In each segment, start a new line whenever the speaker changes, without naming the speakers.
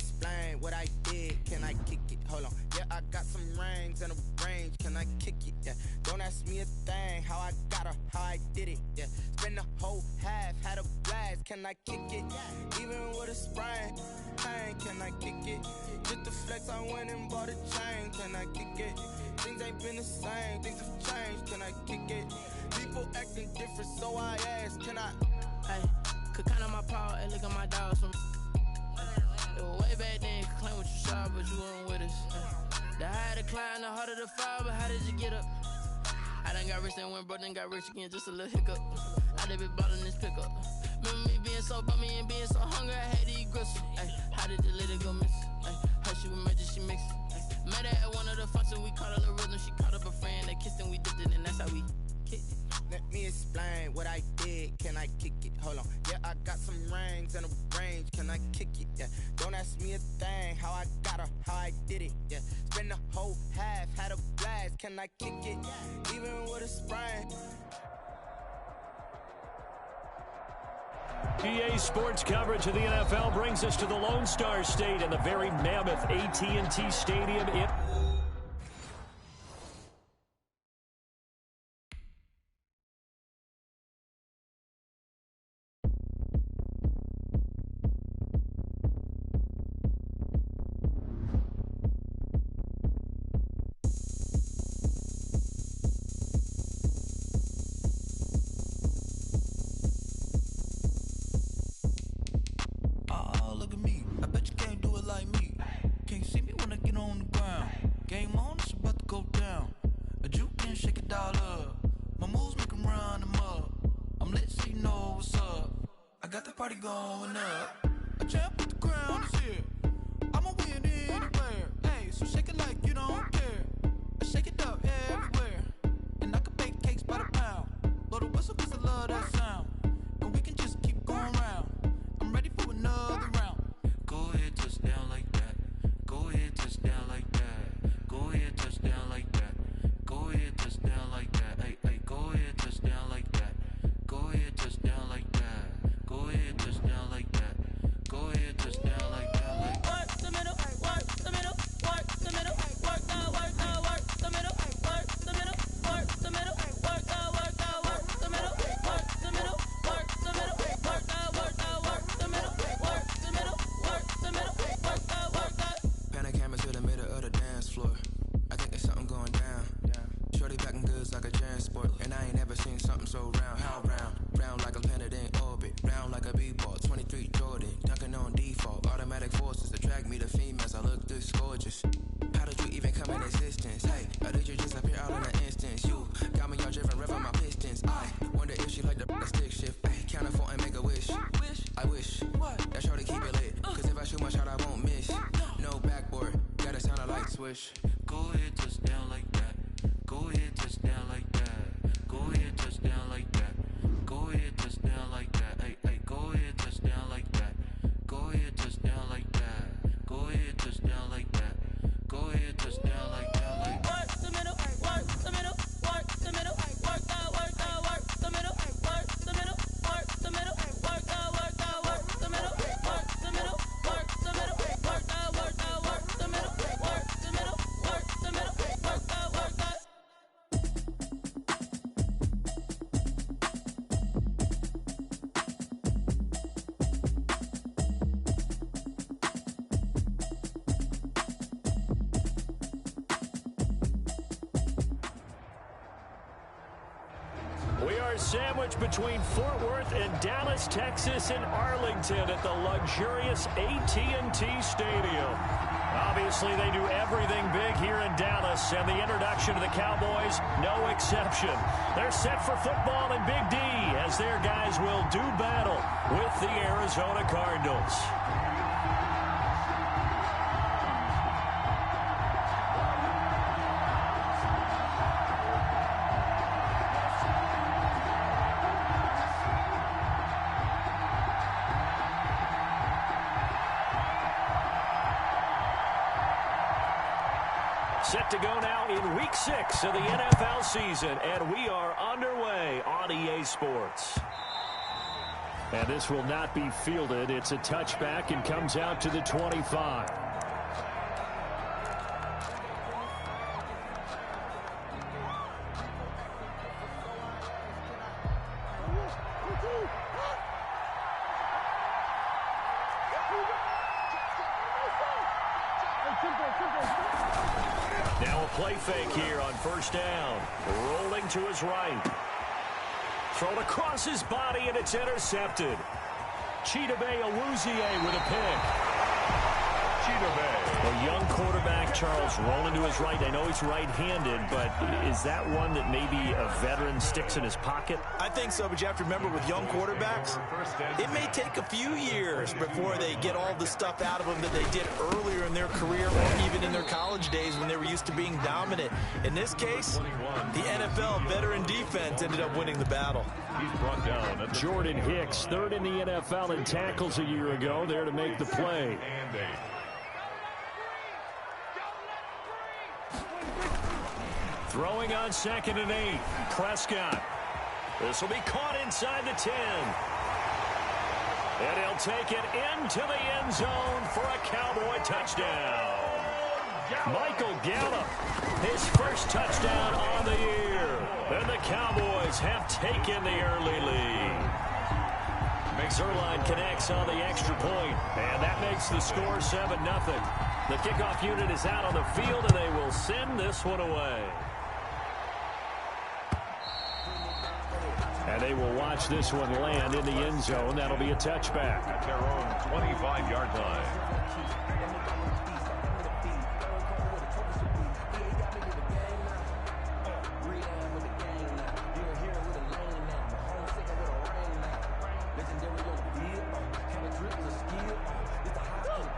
explain what I did. Can I kick it? Hold on. Yeah, I got some rings and a range. Can I kick it? Yeah. Don't ask me a thing. How I got her, how I did it. Yeah. Spend the whole half, had a blast. Can I kick it? Even with a sprain. Pain, can I kick it? Just to flex, I went and bought a chain. Can I kick it? Things ain't been the same. Things have changed. Can I kick it? People acting different, so I ask. Can I?
Hey, could count on my power and look at my dogs from. It was way back then, could claim what you saw, but you weren't with us. The higher the climb, the harder the fall, but how did you get up? I done got rich and went broke, then got rich again, just a little hiccup. I done been ballin' this pickup. Remember me being so bummy and being so hungry, I had to eat gristle. Ay, how did the lady go miss? Ay, how she was magic, she mixed. Met her at one of the functions, we caught her the rhythm, she caught up a friend, they kissed and we dipped it, and that's how we kicked it.
Let me explain what I did. Can I kick it? Hold on. Yeah, I got some rings and a range. Can I kick it? Yeah. Don't ask me a thing. How I got her, how I did it. Yeah. Spend the whole half, had a blast. Can I kick it? Even with a sprain.
EA Sports coverage of the NFL brings us to the Lone Star State and the very mammoth AT&T Stadium.
Go ahead, touchdown like that. Go ahead, touchdown like that. Go ahead, touchdown like that. Go ahead, touchdown like that. Hey, hey, go ahead, touchdown like that. Go ahead, touchdown like that. Go ahead, touchdown like that. Go ahead, touchdown like that. Like
work the middle, work the middle, work the middle, work the middle, work the middle, work the middle, work the middle, work the middle, work the middle, work the middle, work the middle, work the middle, work the middle, work the middle, work the work the.
We are sandwiched between Fort Worth and Dallas, Texas, and Arlington at the luxurious AT&T Stadium. Obviously, they do everything big here in Dallas, and the introduction of the Cowboys, no exception. They're set for football in Big D as their guys will do battle with the Arizona Cardinals. Set to go now in Week 6 of the NFL season, and we are underway on EA Sports. And this will not be fielded. It's a touchback and comes out to the 25. Now a play fake here on first down. Rolling to his right. Thrown across his body, and it's intercepted. Chidobe Awuzie with a pick. A young quarterback, Charles, rolling to his right. I know he's right-handed, but is that one that maybe a veteran sticks in his pocket?
I think so, but you have to remember with young quarterbacks, it may take a few years before they get all the stuff out of them that they did earlier in their career or even in their college days when they were used to being dominant. In this case, the NFL veteran defense ended up winning the battle.
He's brought down. Jordan Hicks, third in the NFL in tackles a year ago, there to make the play. Throwing on 2nd and 8. Prescott. This will be caught inside the 10. And he'll take it into the end zone for a Cowboy touchdown. Michael Gallup, his first touchdown on the year. And the Cowboys have taken the early lead. Zerline connects on the extra point, and that makes the score 7-0. The kickoff unit is out on the field, and they will send this one away. And they will watch this one land in the end zone. That'll be a touchback. At their own 25-yard line.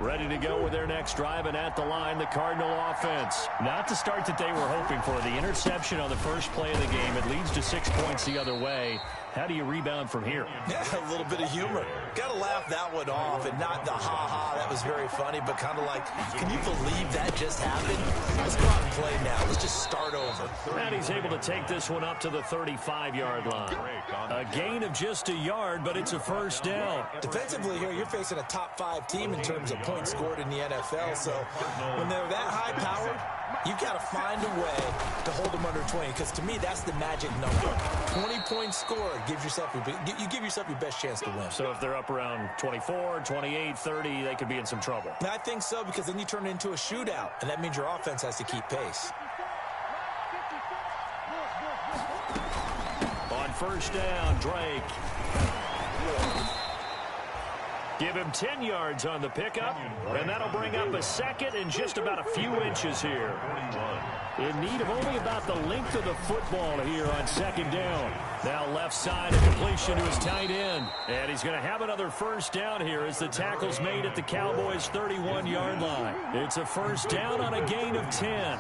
Ready to go with their next drive, and at the line, the Cardinal offense. Not the start that they were hoping for. The interception on the first play of the game. It leads to 6 points the other way. How do you rebound from here?
Yeah, a little bit of humor. Got to laugh that one off, and not the ha-ha, that was very funny, but kind of like, can you believe that just happened? Let's go out and play now. Let's just start over.
And he's able to take this one up to the 35-yard line. A gain of just a yard, but it's a first down.
Defensively here, you're facing a top 5 team in terms of points scored in the NFL, so when they're that high-powered, you've got to find a way to hold them under 20, because to me, that's the magic number. 20 points scored, you give yourself your best chance to win.
So if they're up around 24, 28, 30, they could be in some trouble.
And I think so, because then you turn it into a shootout, and that means your offense has to keep pace.
On first down, Drake. Give him 10 yards on the pickup, and that'll bring up a second and just about a few inches here. In need of only about the length of the football here on second down. Now left side, a completion to his tight end. And he's going to have another first down here as the tackle's made at the Cowboys' 31-yard line. It's a first down on a gain of 10.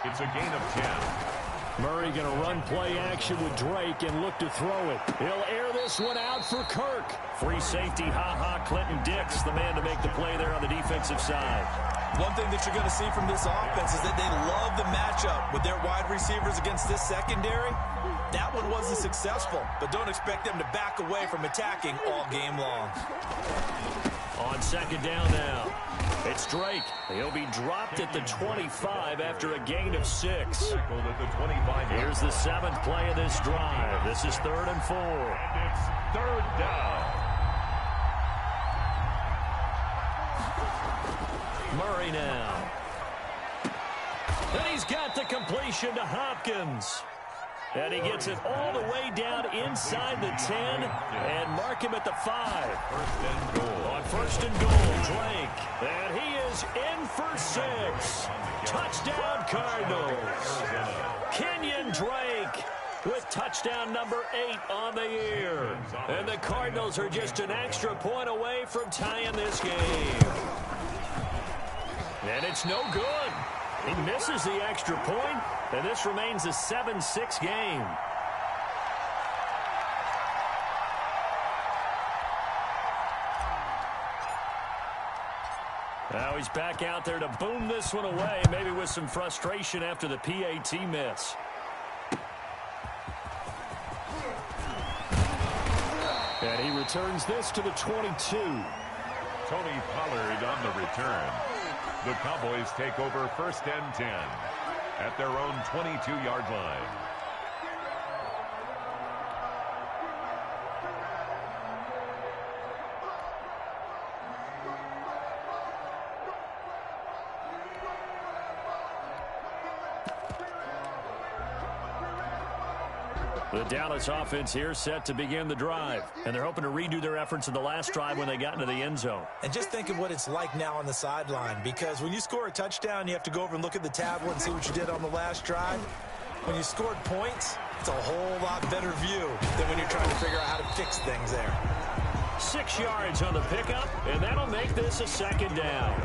It's a gain of 10. Murray going to run play action with Drake and look to throw it. He'll air this one out for Kirk. Free safety, ha-ha, Clinton Dix, the man to make the play there on the defensive side.
One thing that you're going to see from this offense is that they love the matchup with their wide receivers against this secondary. That one wasn't successful, but don't expect them to back away from attacking all game long.
On second down now, it's Drake. He'll be dropped at the 25 after a gain of 6. Here's the 7th play of this drive. This is 3rd and 4. And it's 3rd down. Murray now. And he's got the completion to Hopkins. And he gets it all the way down inside the 10 and mark him at the 5. On first and goal, Drake. And he is in for 6. Touchdown, Cardinals. Kenyon Drake with touchdown number 8 on the year. And the Cardinals are just an extra point away from tying this game. And it's no good. He misses the extra point, and this remains a 7-6 game. Now he's back out there to boom this one away, maybe with some frustration after the PAT miss. And he returns this to the 22.
Tony Pollard on the return. The Cowboys take over 1st and 10 at their own 22-yard line.
The Dallas offense here set to begin the drive, and they're hoping to redo their efforts in the last drive when they got into the end zone.
And just think of what it's like now on the sideline, because when you score a touchdown, you have to go over and look at the tablet and see what you did on the last drive. When you scored points, it's a whole lot better view than when you're trying to figure out how to fix things there.
6 yards on the pickup, and that'll make this a 2nd down.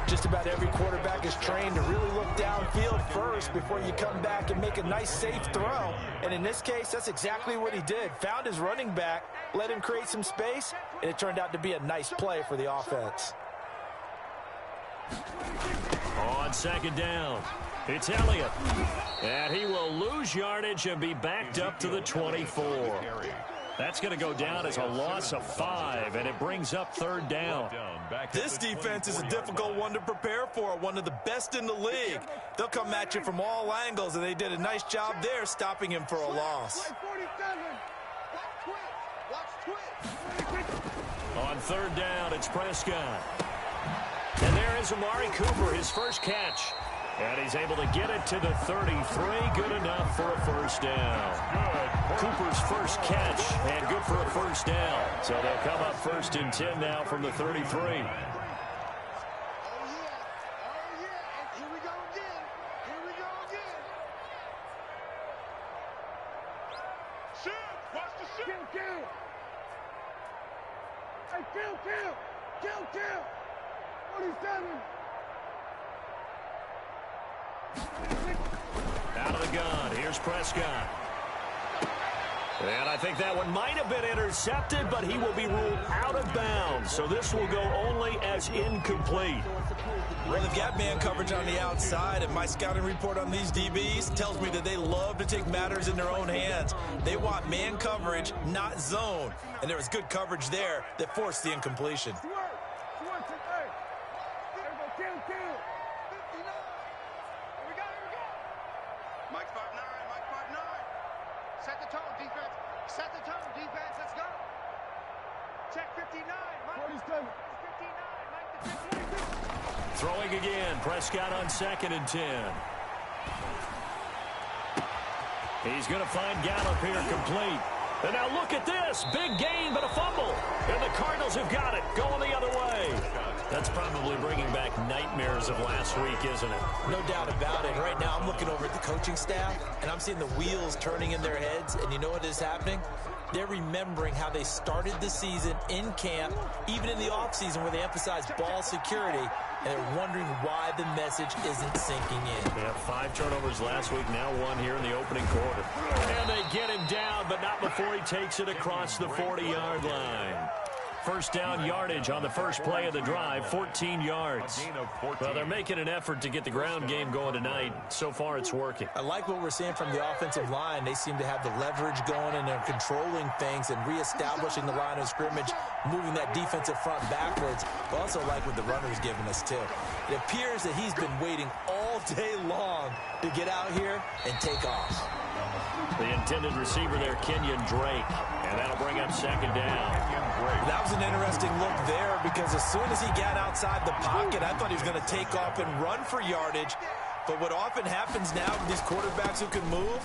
Just about every quarterback is trained to really look downfield first before you come back and make a nice, safe throw. And in this case, that's exactly what he did. Found his running back, let him create some space, and it turned out to be a nice play for the offense.
On 2nd down, it's Elliott. And he will lose yardage and be backed up to the 24. That's going to go down as a loss of 5, and it brings up 3rd down.
This defense is a difficult one to prepare for, one of the best in the league. They'll come at you from all angles, and they did a nice job there stopping him for a loss.
On 3rd down, it's Prescott. And there is Amari Cooper, his first catch. And he's able to get it to the 33. Good enough for a 1st down. Cooper's first catch, and good for a 1st down. So they'll come up 1st and 10 now from the 33.
Kill. 47.
Out of the gun, here's Prescott. And I think that one might have been intercepted, but he will be ruled out of bounds. So this will go only as incomplete.
Well, they've got man coverage on the outside, and my scouting report on these DBs tells me that they love to take matters in their own hands. They want man coverage, not zone. And there was good coverage there that forced the incompletion.
Set the tone, defense, let's go. Check 59, Mike. 47. 59, Mike.
Throwing again, Prescott on 2nd and 10. He's going to find Gallup here complete. And now look at this, big gain but a fumble. And the Cardinals have got it, going the other way. That's probably bringing back nightmares of last week, isn't it?
No doubt about it. Right now I'm looking over at the coaching staff, and I'm seeing the wheels turning in their heads, and you know what is happening? They're remembering how they started the season in camp, even in the offseason where they emphasized ball security, and they're wondering why the message isn't sinking in.
They had 5 turnovers last week, now 1 here in the opening quarter. And they get him down, but not before he takes it across the 40-yard line. 1st down yardage on the first play of the drive, 14 yards. Well, they're making an effort to get the ground game going tonight. So far, it's working.
I like what we're seeing from the offensive line. They seem to have the leverage going, and they're controlling things and reestablishing the line of scrimmage, moving that defensive front backwards. But also like what the runner's giving us, too. It appears that he's been waiting all day long to get out here and take off.
The intended receiver there, Kenyon Drake. And that'll bring up 2nd down.
That was an interesting look there, because as soon as he got outside the pocket, I thought he was going to take off and run for yardage. But what often happens now with these quarterbacks who can move,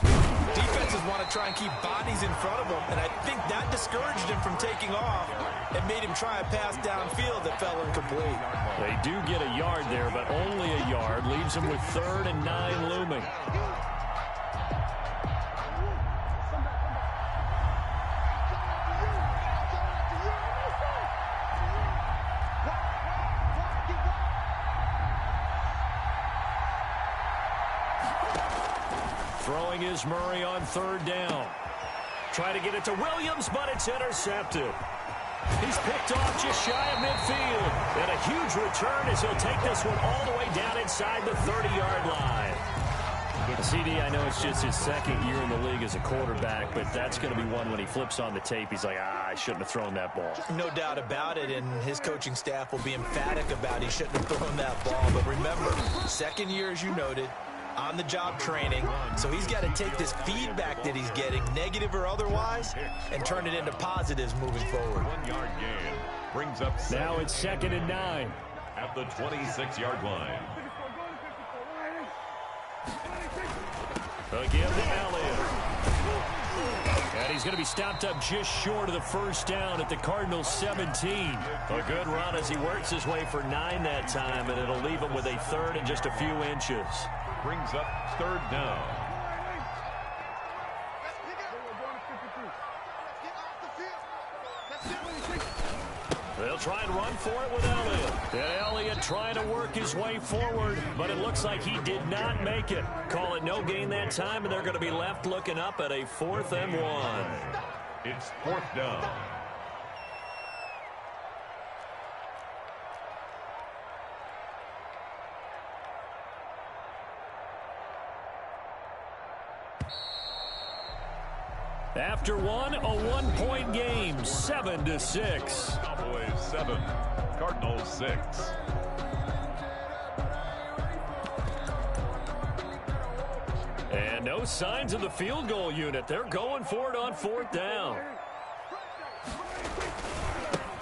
defenses want to try and keep bodies in front of them, and I think that discouraged him from taking off and made him try a pass downfield that fell incomplete.
They do get a yard there, but only a yard. Leaves him with 3rd and 9 looming. Throwing is Murray on 3rd down. Try to get it to Williams, but it's intercepted. He's picked off just shy of midfield. And a huge return as he'll take this one all the way down inside the 30-yard line. CD, I know it's just his second year in the league as a quarterback, but that's going to be one when he flips on the tape. He's like, I shouldn't have thrown that ball.
No doubt about it, and his coaching staff will be emphatic about he shouldn't have thrown that ball. But remember, second year, as you noted, on-the-job training, so he's got to take this feedback that he's getting, negative or otherwise, and turn it into positives moving forward.
1 yard gain brings up
now it's 2nd and 9
at the 26-yard line.
Again to Elliott. And he's going to be stopped up just short of the first down at the Cardinals' 17. A good run as he works his way for 9 that time, and it'll leave him with a 3rd and just a few inches.
Brings up 3rd down.
They'll try and run for it with Elliott. And Elliott trying to work his way forward, but it looks like he did not make it. Call it no gain that time, and they're going to be left looking up at a 4th and 1.
It's 4th down.
After one, a 1-point game, 7-6.
Cowboys 7, Cardinals 6.
And no signs of the field goal unit. They're going for it on 4th down.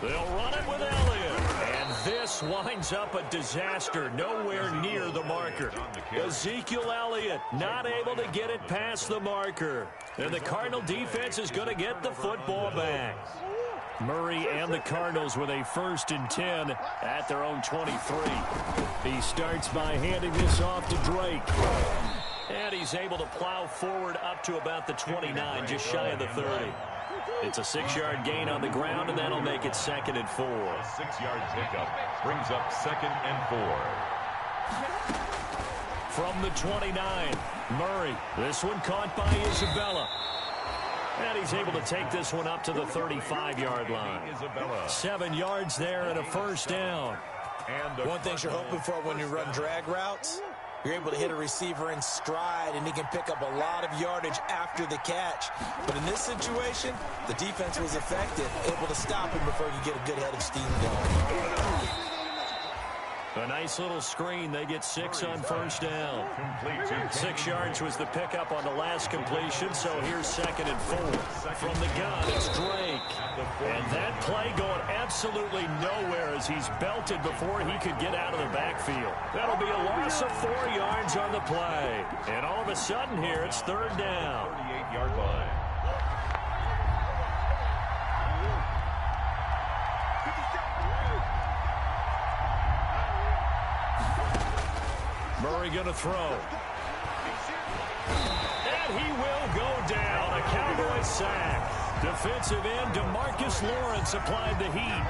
They'll run it with Elliott. And this winds up a disaster, nowhere near the marker. Ezekiel Elliott not able to get it past the marker. And the Cardinal defense is going to get the football back. Murray and the Cardinals with a 1st and 10 at their own 23. He starts by handing this off to Drake. And he's able to plow forward up to about the 29, just shy of the 30. It's a 6-yard gain on the ground, and that'll make it 2nd and 4.
A 6-yard pickup brings up 2nd and 4.
From the 29, Murray. This one caught by Isabella. And he's able to take this one up to the 35-yard line. 7 yards there and a 1st down.
And one thing you're hoping for when you run drag routes, you're able to hit a receiver in stride, and he can pick up a lot of yardage after the catch. But in this situation, the defense was effective, able to stop him before he could get a good head of steam going.
A nice little screen. They get 6 on 1st down. 6 yards was the pickup on the last completion, so here's 2nd and 4. From the gun, it's Drake. And that play going absolutely nowhere as he's belted before he could get out of the backfield. That'll be a loss of 4 yards on the play. And all of a sudden here, it's 3rd down.
38-yard line.
Murray going to throw. And he will go down. A Cowboys sack. Defensive end DeMarcus Lawrence applied the heat.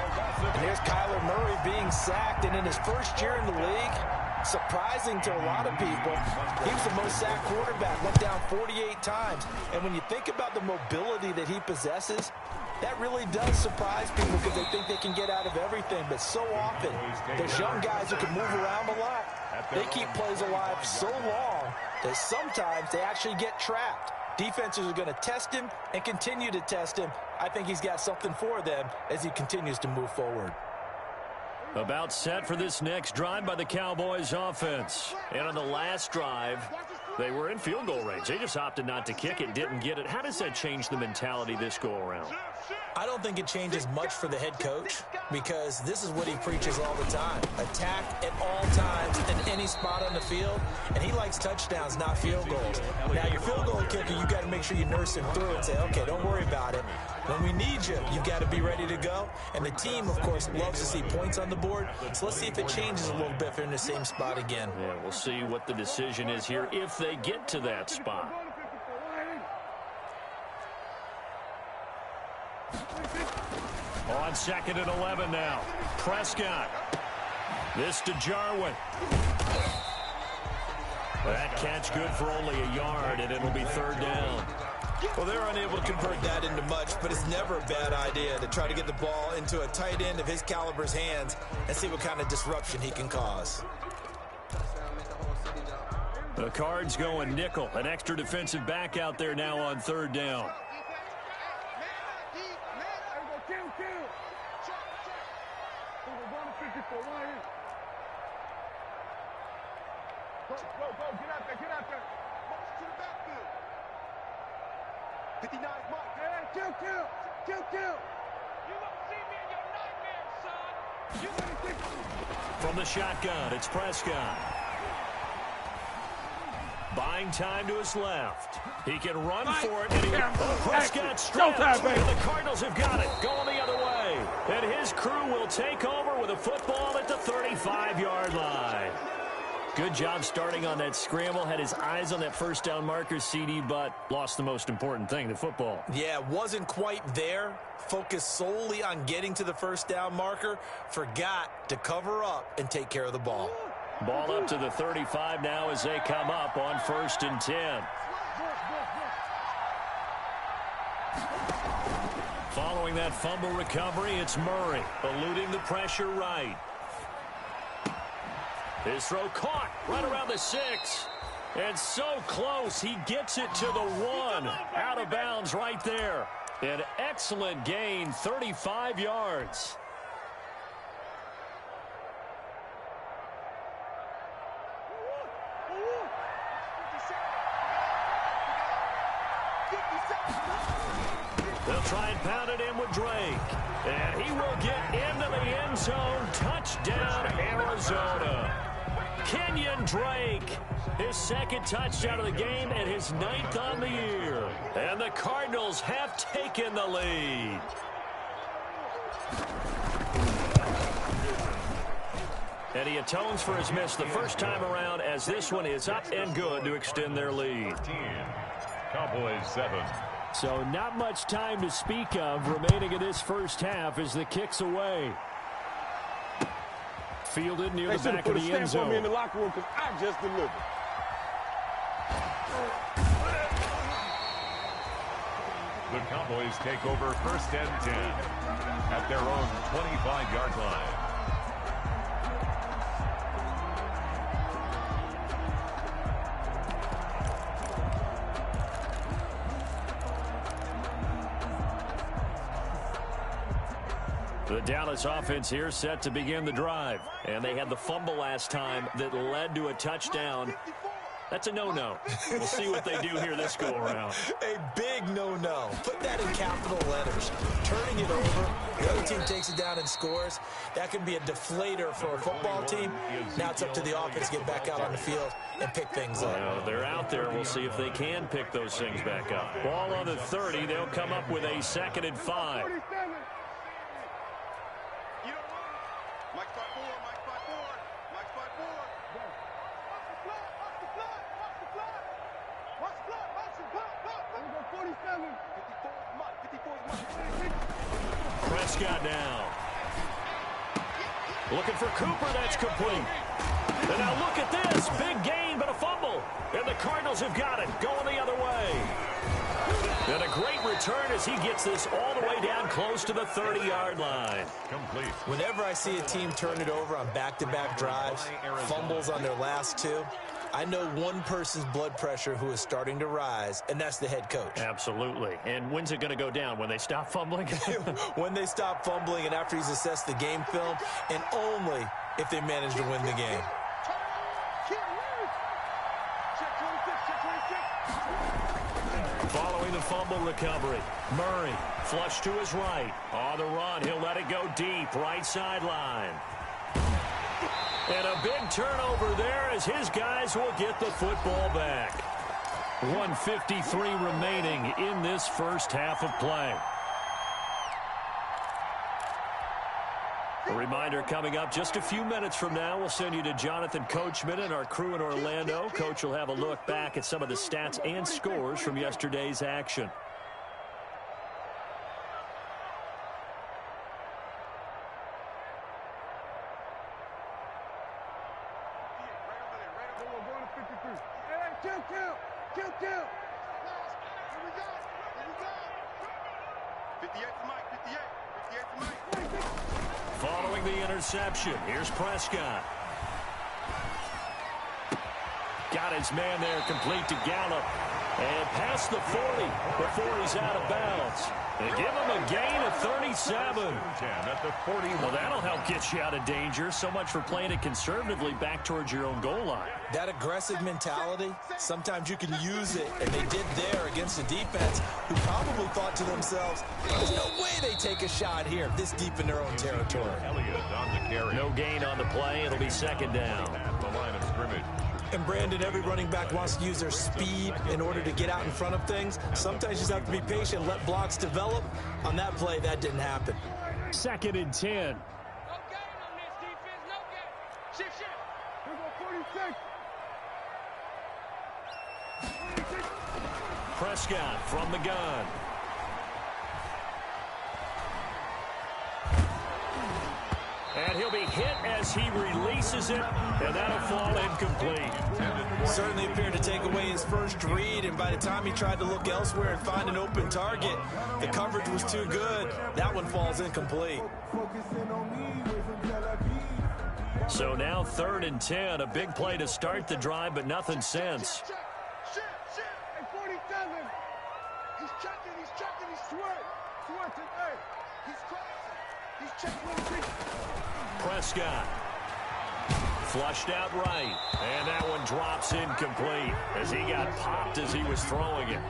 And here's Kyler Murray being sacked, and in his first year in the league, surprising to a lot of people, he was the most sacked quarterback, went down 48 times. And when you think about the mobility that he possesses, that really does surprise people because they think they can get out of everything. But so often, there's young guys who can move around a lot. They keep plays alive so long that sometimes they actually get trapped. Defenses are going to test him and continue to test him. I think he's got something for them as he continues to move forward.
About set for this next drive by the Cowboys offense. And on the last drive, they were in field goal range. They just opted not to kick it, didn't get it. How does that change the mentality this go-around?
I don't think it changes much for the head coach because this is what he preaches all the time. Attack at all times in any spot on the field, and he likes touchdowns, not field goals. Now, your field goal kicker, you got to make sure you nurse him through and say, okay, don't worry about it. When we need you, you got to be ready to go. And the team, of course, loves to see points on the board. So let's see if it changes a little bit if they're in the same spot again.
Yeah, we'll see what the decision is here if they get to that spot. On 2nd and 11 now. Prescott. This to Jarwin. That catch good for only a yard, and it'll be 3rd down.
Well, they're unable to convert that into much, but it's never a bad idea to try to get the ball into a tight end of his caliber's hands and see what kind of disruption he can cause.
The Cards going nickel. An extra defensive back out there now on 3rd down.
Go, get out there. March to the backfield. 59 is Mike. Hey, kill. You won't see me in your nightmares, son.
From the shotgun, it's Prescott. Buying time to his left. He can run for it. And Prescott stripped. And the Cardinals have got it. Going the other way. And his crew will take over with a football at the 35-yard line. Good job starting on that scramble. Had his eyes on that first down marker, CD, but lost the most important thing, the football.
Yeah, wasn't quite there. Focused solely on getting to the first down marker. Forgot to cover up and take care of the ball.
Ball up to the 35 now as they come up on 1st and 10. Following that fumble recovery, it's Murray, eluding the pressure right. His throw caught right around the 6. And so close, he gets it to the 1. Out of bounds right there. An excellent gain, 35 yards. They'll try and pound it in with Drake. And he will get into the end zone. Touchdown, Arizona. Kenyon Drake, his 2nd touchdown of the game and his 9th on the year. And the Cardinals have taken the lead. And he atones for his miss the first time around as this one is up and good to extend their lead.
Cowboys 7.
So not much time to speak of remaining in this first half as the kick's away. Fielded near the back of the end zone.
Me in the locker room because I just delivered.
The Cowboys take over 1st and 10 at their own 25-yard line.
The Dallas offense here set to begin the drive. And they had the fumble last time that led to a touchdown. That's a no-no. We'll see what they do here this go-around.
A big no-no. Put that in capital letters. Turning it over, the other team takes it down and scores. That can be a deflator for a football team. Now it's up to the offense to get back out on the field and pick things up.
Well, they're out there. We'll see if they can pick those things back up. Ball on the 30. They'll come up with a 2nd and 5. Prescott now. Looking for Cooper. That's complete. And now look at this. Big gain, but a fumble. And the Cardinals have got it. Going the other way. And a great return as he gets this all the way down close to the 30-yard line.
Complete.
Whenever I see a team turn it over on back-to-back drives, fumbles on their last 2, I know one person's blood pressure who is starting to rise, and that's the head coach.
Absolutely. And when's it going to go down? When they stop fumbling?
When they stop fumbling and after he's assessed the game film, and only if they manage to win the game.
Following the fumble recovery, Murray flush to his right. On the run, he'll let it go deep, right sideline. And a big turnover there as his guys will get the football back. 1:53 remaining in this first half of play. A reminder coming up just a few minutes from now, we'll send you to Jonathan Coachman and our crew in Orlando. Coach will have a look back at some of the stats and scores from yesterday's action. Following the interception, here's Prescott. Got his man there, complete to Gallup. And past the 40 before he's out of bounds. They give him a gain of 37.
At the 41.
Well, that'll help get you out of danger. So much for playing it conservatively back towards your own goal line.
That aggressive mentality, sometimes you can use it, and they did there against a defense who probably thought to themselves, there's no way they take a shot here this deep in their own territory.
Elliott on the carry.
No gain on the play. It'll be second down.
At the line of scrimmage.
And Brandon, every running back wants to use their speed in order to get out in front of things. Sometimes you just have to be patient, let blocks develop. On that play, that didn't happen.
Second and 10.
No gain on this defense, no gain. Shift. Here go 46.
Prescott from the gun. And he'll be hit as he releases it, and that'll fall incomplete.
Certainly appeared to take away his first read, and by the time he tried to look elsewhere and find an open target, the coverage was too good. That one falls incomplete.
So now 3rd and 10, a big play to start the drive, but nothing since.
Shift. Hey, 47. He's checking, he's swerving. Hey, he's crossing. He's checking.
Prescott flushed out right, and that one drops incomplete as he got popped as he was throwing it.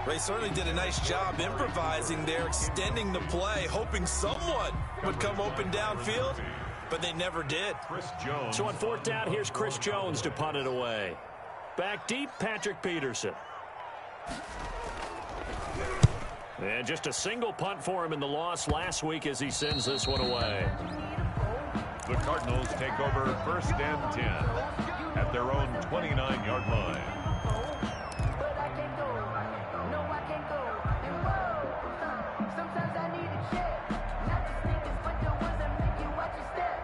They certainly did a nice job improvising there, extending the play, hoping someone would come open downfield, but they never did.
Chris Jones.
So on 4th down, here's Chris Jones to punt it away. Back deep, Patrick Peterson. And just a single punt for him in the loss last week as he sends this one away.
The Cardinals take over 1st and 10 at their own 29-yard line.
But I can't go. No, I can't go. And whoa, sometimes I need a check. Not the sneakers, but the ones that make you watch your step.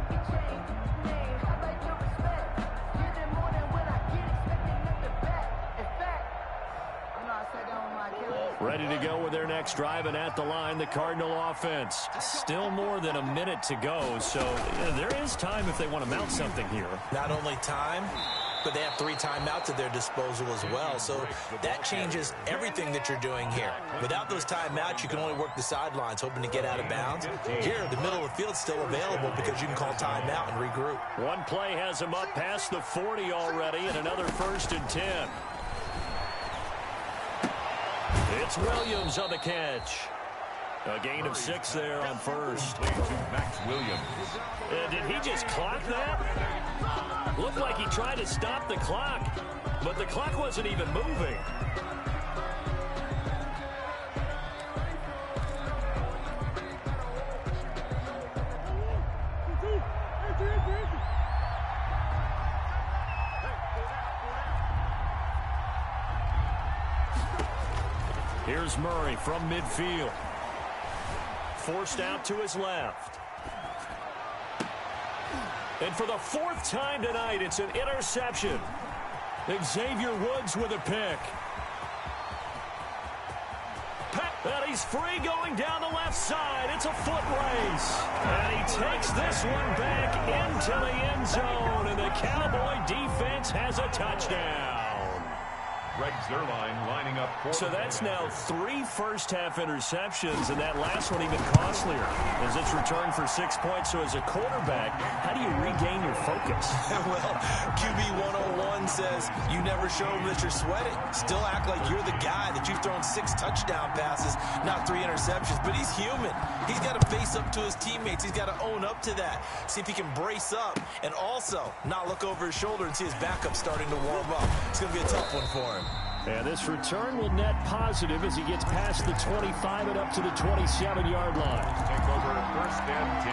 You change your name, how about your respect? You're the more than what I get, expecting nothing back. In fact, I sat down with my Achilles.
Ready to go with their next drive, and at the line, the Cardinal offense. Still more than a minute to go, so there is time if they want to mount something here.
Not only time, but they have 3 timeouts at their disposal as well, so that changes everything that you're doing here. Without those timeouts, you can only work the sidelines, hoping to get out of bounds. Here, the middle of the field's still available because you can call timeout and regroup.
One play has him up past the 40 already, and another 1st and 10. It's Williams on the catch. A gain of 6 there on 1st.
To Max Williams.
Did he just clock that? Looked like he tried to stop the clock, but the clock wasn't even moving. Here's Murray from midfield. Forced out to his left. And for the 4th time tonight, it's an interception. Xavier Woods with a pick. And he's free going down the left side. It's a foot race. And he takes this one back into the end zone. And the Cowboy defense has a touchdown.
Greg Zerline lining up for.
So that's now 3 first-half interceptions, and that last one even costlier as it's returned for 6 points. So as a quarterback, how do you regain your focus?
Well, QB 101 says you never show them that you're sweating. Still act like you're the guy that you've thrown 6 touchdown passes, not 3 interceptions. But he's human. He's got to face up to his teammates. He's got to own up to that. See if he can brace up and also not look over his shoulder and see his backup starting to warm up. It's going to be a tough one for him.
And this return will net positive as he gets past the 25 and up to the 27-yard line.
Take over 1st and 10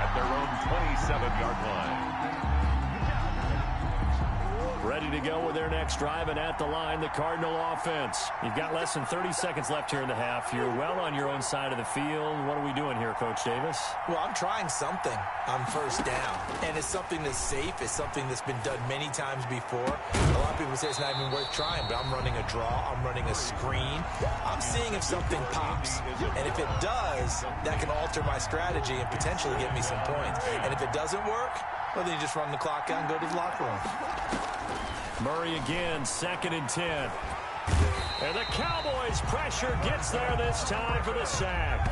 at their own 27-yard line.
Ready to go with their next drive, and at the line, the Cardinal offense. You've got less than 30 seconds left here in the half. You're well on your own side of the field. What are we doing here, Coach Davis?
Well, I'm trying something on 1st down, and it's something that's safe. It's something that's been done many times before. A lot of people say it's not even worth trying, but I'm running a draw. I'm running a screen. I'm seeing if something pops, and if it does, that can alter my strategy and potentially get me some points. And if it doesn't work, well, then you just run the clock out and go to the locker room.
Murray again, 2nd and 10. And the Cowboys' pressure gets there this time for the sack.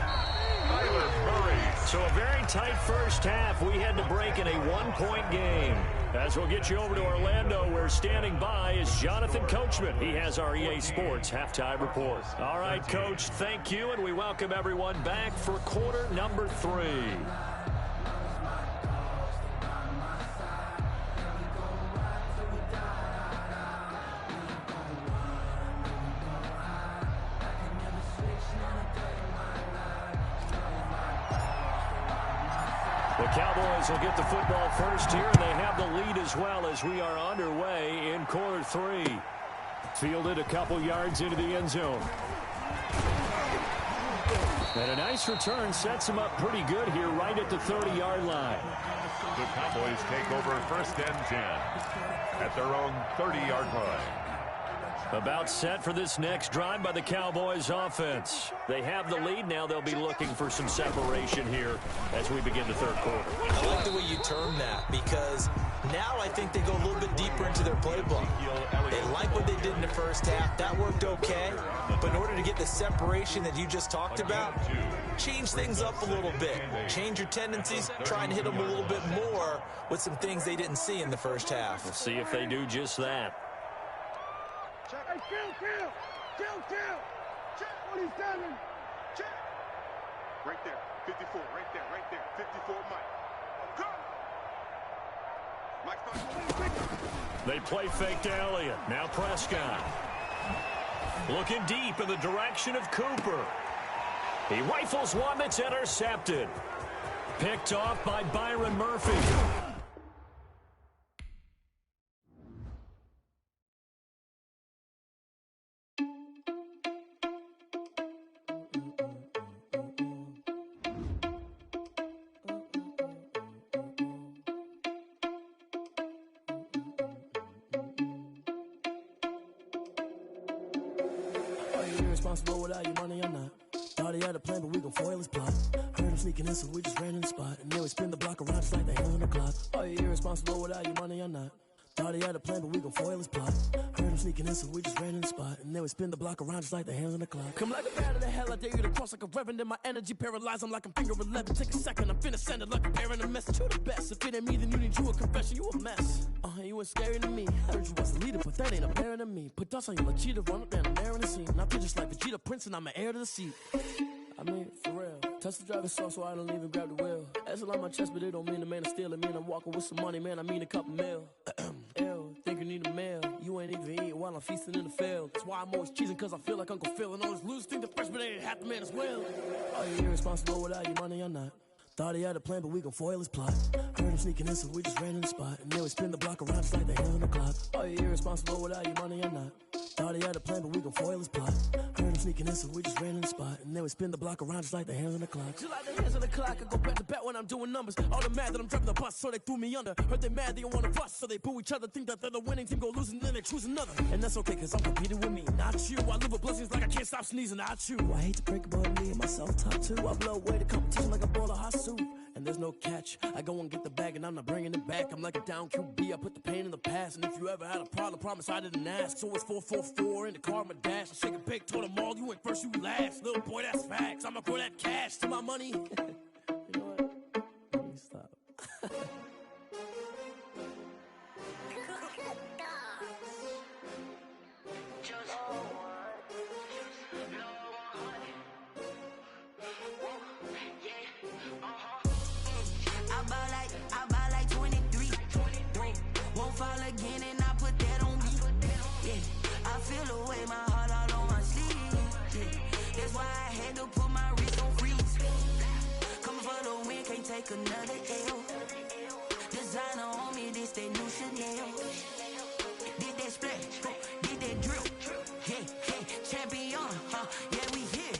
So a very tight first half. We had to break in a 1-point game. As we'll get you over to Orlando, where standing by is Jonathan Coachman. He has our EA Sports halftime report. All right, Coach, thank you, and we welcome everyone back for quarter number 3. The Cowboys will get the football first here, and they have the lead as well as we are underway in quarter 3. Fielded a couple yards into the end zone. And a nice return sets them up pretty good here right at the 30-yard line.
The Cowboys take over 1st and 10 at their own 30-yard line.
About set for this next drive by the Cowboys offense. They have the lead. Now they'll be looking for some separation here as we begin the third quarter.
I like the way you term that, because now I think they go a little bit deeper into their playbook. They like what they did in the first half. That worked okay. But in order to get the separation that you just talked about, change things up a little bit. Change your tendencies. Try and hit them a little bit more with some things they didn't see in the first half.
We'll see if they do just that.
Hey, kill. Check 47. Check. Right there, 54, right there, 54, Mike. Go! Mike's not.
They play fake to Elliott. Now Prescott. Looking deep in the direction of Cooper. He rifles one that's intercepted. Picked off by Byron Murphy.
Responsible without your money or not. Thought he had a plan, but we gon' foil his plot. Heard him sneaking in, so we just ran in the spot. And then we spin the block around just like the hell on the clock. Are you irresponsible without your money or not? Thought he had a plan, but we gon' foil his plot. Heard him sneaking in, so we just ran in the spot. And then we spin the block around just like the hands on the clock. Come like a bat of the hell, I dare you to cross like a reverend. In my energy paralyzed, I'm like I'm finger 11. Take a second, I'm finna send it like a bearing a message. You the best, if it ain't me, then you need you a confession. You a mess, you ain't scary to me. Heard you was a leader, but that ain't apparent to me. Put dust on you like cheetah, run up down the air in the scene. Now I just like Vegeta Prince, and I'm an heir to the seat. I mean, for real. Touch the driver's sauce so I don't even grab the wheel. That's on my chest, but it don't mean the man is stealing. Man, I'm walking with some money, man, I mean a couple mil. Ew, think you need a meal. You ain't even eating while I'm feasting in the field. That's why I'm always cheesing, cause I feel like Uncle Phil. And all those losers think the freshman ain't half the man as well. Are you irresponsible without your money or not? Thought he had a plan, but we gon' foil his plot. Heard him sneaking in, so we just ran in the spot. And then we spin the block around just like the hell on the clock. Are you irresponsible without your money or not? Thought he had a plan, but we gon' foil his plot. Heard him sneaking in, so we just ran in the spot. And then we spin the block around just like the hands on the clock. Just like the hands on the clock, I go back to back when I'm doing numbers. All the mad that I'm driving the bus, so they threw me under. Heard they mad, they don't wanna bust, so they boo each other. Think that they're the winning team, go losing, then they choose another. And that's okay, cause I'm competing with me, not you. I live with blessings like I can't stop sneezing, not you. I hate to break about me and myself top two. I blow away the competition like a bowl of hot soup. And there's no catch. I go and get the bag and I'm not bringing it back. I'm like a down QB. I put the pain in the past. And if you ever had a problem, promise I didn't ask. So it's 444 in the car, my dash. I shake a big, told them all, you ain't first, you last. Little boy, that's facts. I'ma throw that cash to my money. You know what? Let me stop.
I buy like 23. Won't fall again and I put that on me. Yeah, I feel the way, my heart all on my sleeve. Yeah, that's why I had to put my wrist on freeze. Coming for the win, can't take another L. Designer on me, this that new Chanel. Did that splash, did that drip. Yeah, champion, yeah, we here.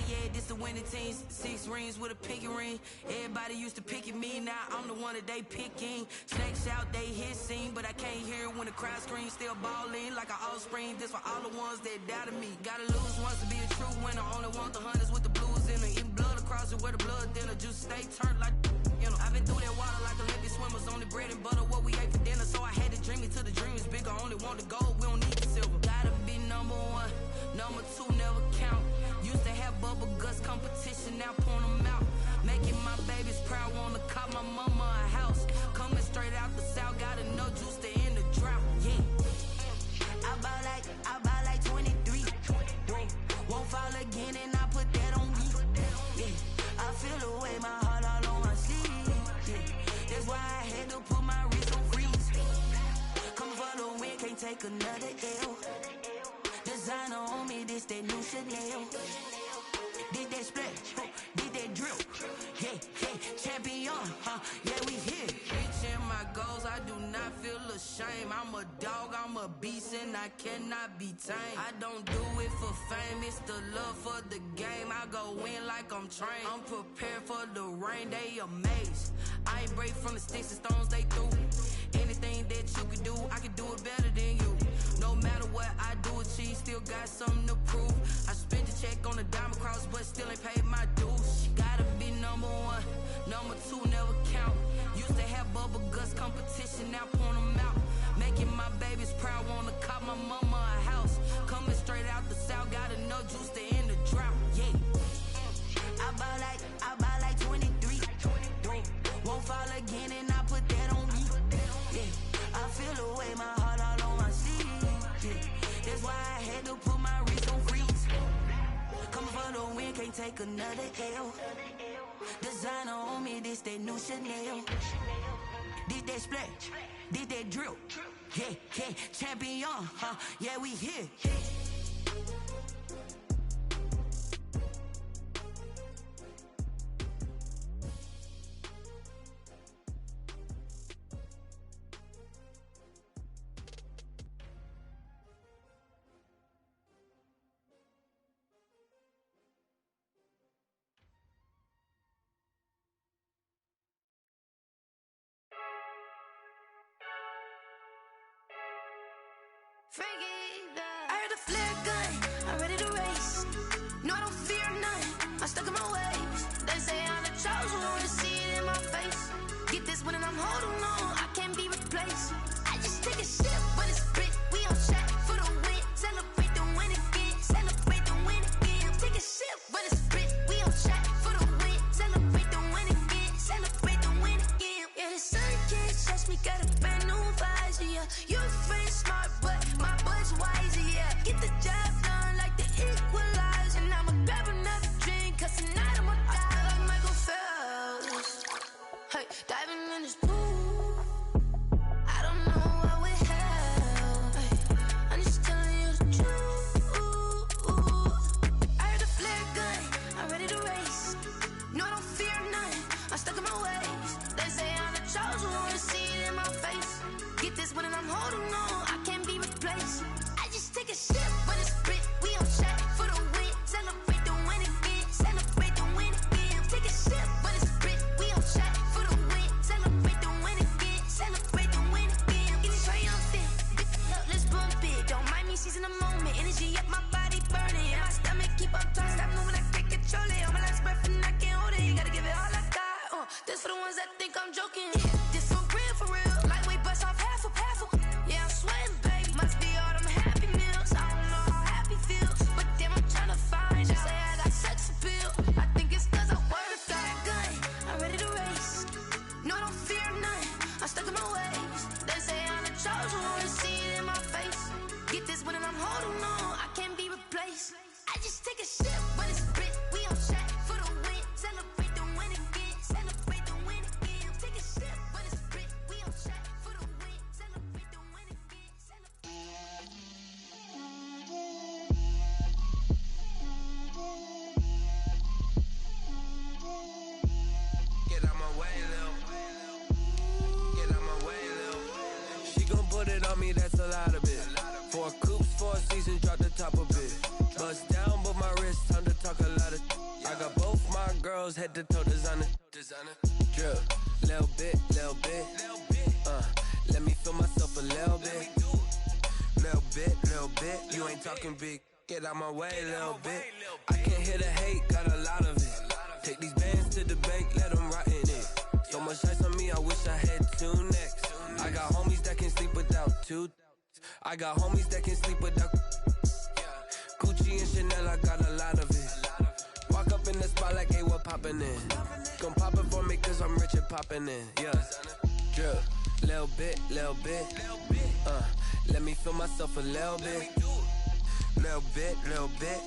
Yeah, this the winning team. 6 rings with a pinky ring. Everybody used to pick at me, now I'm the one that they picking. Snakes out, they hit scene, but I can't hear it when the crowd screams. Still balling like an offspring. This for all the ones that doubted me. Gotta lose once to be a true winner. Only want the hunters with the blues in it. Eating blood across it where the blood dinner. Juice stay turned like, you know. I've been through that water like Olympic swimmers. Only bread and butter what we ate for dinner. So I had to dream it till the dream is bigger. Only one
want the gold, we don't need the silver. Gotta be number one, number two never count. Used to have bubble guts competition, now point them out. Making my babies proud, wanna cop my mama a house. Coming straight out the south, got enough juice to end the drought. Yeah.
I buy like 23. Won't fall again and I put that on me. Yeah. I feel the way, my heart all on my sleeve. Yeah. That's why I had to put my wrist on freeze. Come for the win, can't take another L. Designer on me, this that new Chanel. Did that splash, did that drill. Yeah, champion, yeah, we here.
Reaching my goals, I do not feel ashamed. I'm a dog, I'm a beast, and I cannot be tamed. I don't do it for fame, it's the love for the game. I go in like I'm trained. I'm prepared for the rain, they amazed. I ain't break from the sticks and stones they threw. Anything that you can do, I can do it better than you. No matter what I do, achieve, still got something to prove. I spent the check on the diamond cross, but still ain't paid my dues. Gotta be number one, number two never count. Used to have bubble guts competition, now point them out. Making my babies proud, wanna cop my mama a house. Coming straight out the south, got enough juice to end the drought. Yeah.
I buy like 23. Won't fall again and I put that on me. Yeah. I feel the way, my heart all on my sleeve. Yeah. That's why I had to put my wrist on freeze. Coming for the win, can't take another L. Designer on me, this that new Chanel. Did that splash, did that drill. Yeah, champion, yeah, we here.
I heard a flare gun, I'm ready to race. No, I don't fear none, I'm stuck in my ways. They say I'm the chosen one, see it in my face. Get this one and I'm holding on, I can't be replaced. I just take a sip when it's split, we on track for the win. Celebrate the win again, celebrate the win again. Take a sip when it's split, we on track for the win. Celebrate the win again, celebrate the win again. Yeah, the sun can't touch me, got a brand new visor, yeah. Your friend smart, but my boy's wiser, yeah. Get the job done like the equalizer. And I'ma grab another drink, cause tonight I'ma die like Michael Phelps. Hey, diving in this pool, I don't know what we have. Hey, I'm just telling you the truth. I heard a flare gun, I'm ready to race. No, I don't fear none, I'm stuck in my ways. They say I'm the chosen one, see it in my face. Get this one and I'm holding on, I can't be replaced. I just take a sip when it's split, we on track for the win. Celebrate the win again, celebrate the win again. Take a sip when it's split, we on track for the win. Celebrate the win again, celebrate the win again. Get it triumphant, look, let's bump it. Don't mind me seizing the moment, energy up my body burning. And my stomach keep up tight, stop moving, I can't control it. On my last breath and I can't hold it, you gotta give it all I got. This for the ones that think I'm joking. This for real, lightweight bust off half a. Yeah, I'm sweating, babe, must be all them happy meals. I don't know how happy feels, but damn, I'm tryna find out. Say I got sex appeal, I think it's cause I wear a fat gun. I'm ready to race, no, I don't fear none, I'm stuck in my ways. They say I'm the chosen one, see it in my face. Get this one and I'm holding on, I can't be replaced. I just take a sip when it's split, we on track for the win. Celebrate the win again, celebrate the win again. Take a sip when it's split, we on track for the win. Celebrate the win again,
Get out my way, Lil. Get out my way, Lil. She gon' put it on me, that's a lot of it. 4 coops, 4 seasons, drop the top of it. Bust down, but my wrist, time to talk a lot of. I got both my girls, head to toe designer. Drip, little bit. Let me feel myself a little bit. Little bit. You ain't talking big. Get out my way, little bit. I can't hear the hate, got a lot of it. Take these bands to the bank, let them rot in it. So much ice on me, I wish I had 2 necks. I got homies that can sleep without 2. I got homies that can sleep without. Gucci and Chanel, I got a lot of it. Walk up in the spot like, hey, what poppin' in? Gon' pop it for me cause I'm rich and poppin' in. Yeah, drip, little bit. Let me feel myself a little bit. Little bit.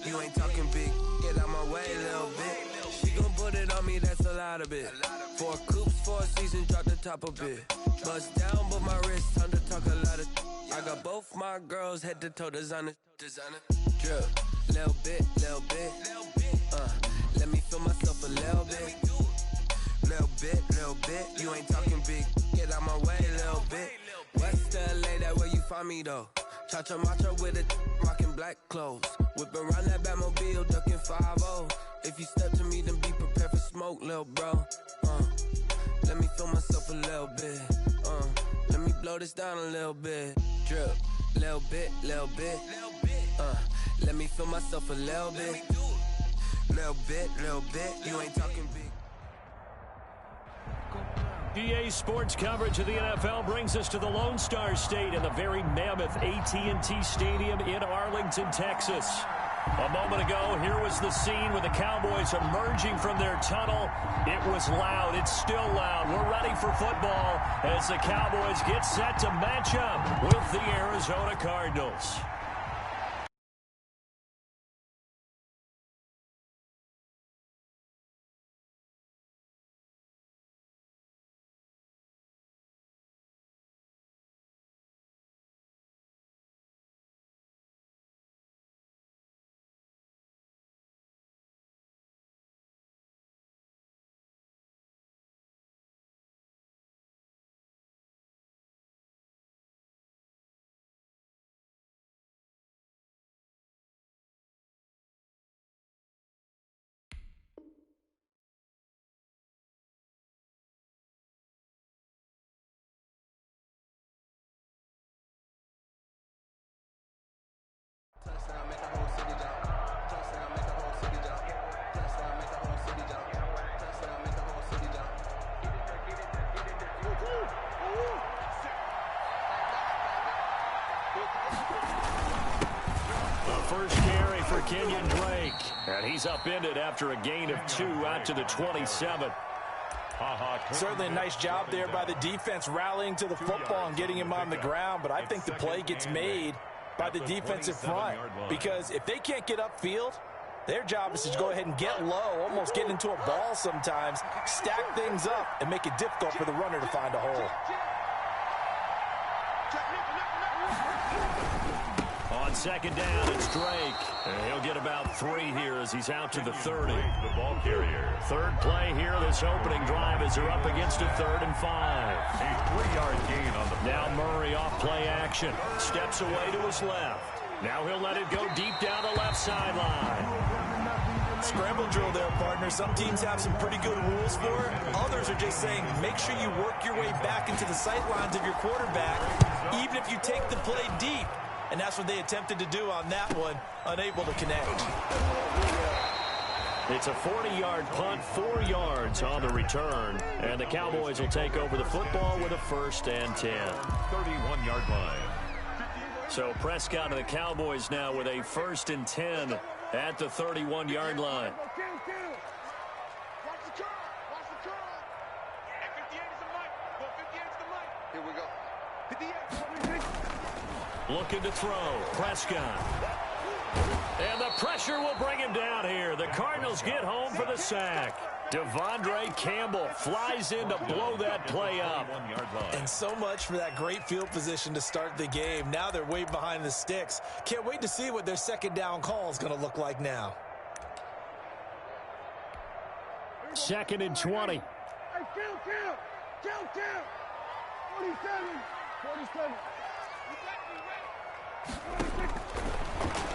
You ain't talking big. Get out my way, little bit. She gon' put it on me, that's a lot of it. 4 coops, 4 seasons, drop the top a bit. Bust down, but my wrist, time to talk a lot of. I got both my girls head to toe designer. Drip, little bit. Let me feel myself a little bit. Little bit. You ain't talking big. Get out my way, little bit. West LA, that where you find me though. Cha-cha macha with it, rockin' black clothes. Whip around that Batmobile, ducking 5-0. If you step to me, then be prepared for smoke, lil' bro. Let me feel myself a little bit. Let me blow this down a little bit. Drip, little bit. Let me feel myself a little bit. Little bit. You ain't talking big.
EA Sports coverage of the NFL brings us to the Lone Star State and the very mammoth AT&T Stadium in Arlington, Texas. A moment ago, here was the scene with the Cowboys emerging from their tunnel. It was loud. It's still loud. We're ready for football as the Cowboys get set to match up with the Arizona Cardinals. First carry for Kenyon Drake. And he's upended after a gain of 2 out to the 27.
Certainly a nice job there by the defense rallying to the football and getting him on the ground. But I think the play gets made by the defensive front. Because if they can't get upfield, their job is to go ahead and get low, almost get into a ball sometimes, stack things up, and make it difficult for the runner to find a hole.
On second down, it's Drake. And he'll get about 3 here as he's out to the 30.
The ball carrier.
Third play here, this opening drive as they're up against a 3rd and 5.
A 3-yard gain on the play.
Now Murray off play action. Steps away to his left. Now he'll let it go deep down the left sideline.
Scramble drill there, partner. Some teams have some pretty good rules for it. Others are just saying, make sure you work your way back into the sight lines of your quarterback, even if you take the play deep. And that's what they attempted to do on that one, unable to connect.
It's a 40-yard punt, 4 yards on the return. And the Cowboys will take over the football with a 1st and 10.
31-yard line.
So Prescott and the Cowboys now with a 1st and 10 at the 31-yard line.
Here we go.
Looking to throw. Prescott. And the pressure will bring him down here. The Cardinals get home for the sack. Devondre Campbell flies in to blow that play up.
And so much for that great field position to start the game. Now they're way behind the sticks. Can't wait to see what their second down call is going to look like now.
2nd and 20.
Hey, count. 47.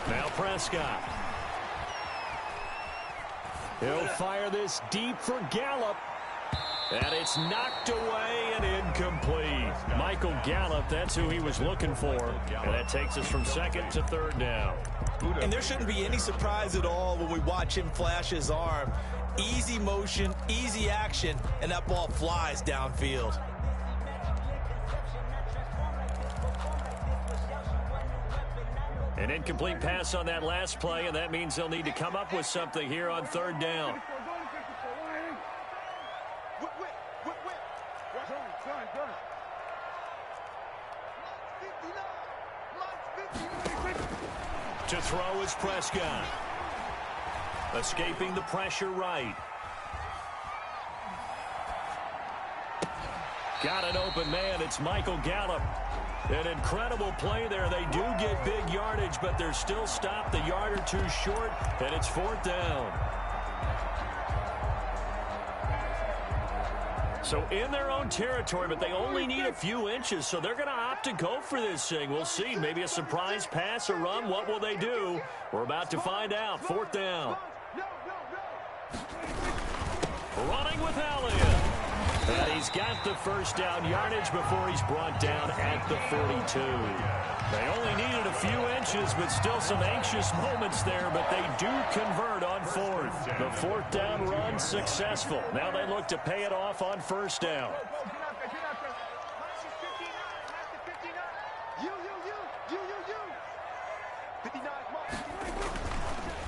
Now Prescott. He'll fire this deep for Gallup. And it's knocked away and incomplete. Michael Gallup, that's who he was looking for. And that takes us from 2nd to 3rd down.
And there shouldn't be any surprise at all when we watch him flash his arm. Easy motion, easy action, and that ball flies downfield.
An incomplete pass on that last play, and that means they'll need to come up with something here on third down. To throw is Prescott. Escaping the pressure right. Got an open man. It's Michael Gallup. An incredible play there. They do get big yardage, but they're still stopped a yard or two short, and it's fourth down. So in their own territory, but they only need a few inches, so they're going to opt to go for this thing. We'll see. Maybe a surprise pass or run. What will they do? We're about to find out. Fourth down. Running with Elliott. And he's got the first down yardage before he's brought down at the 42. They only needed a few inches, but still some anxious moments there, but they do convert on fourth. The fourth down run successful. Now they look to pay it off on first down.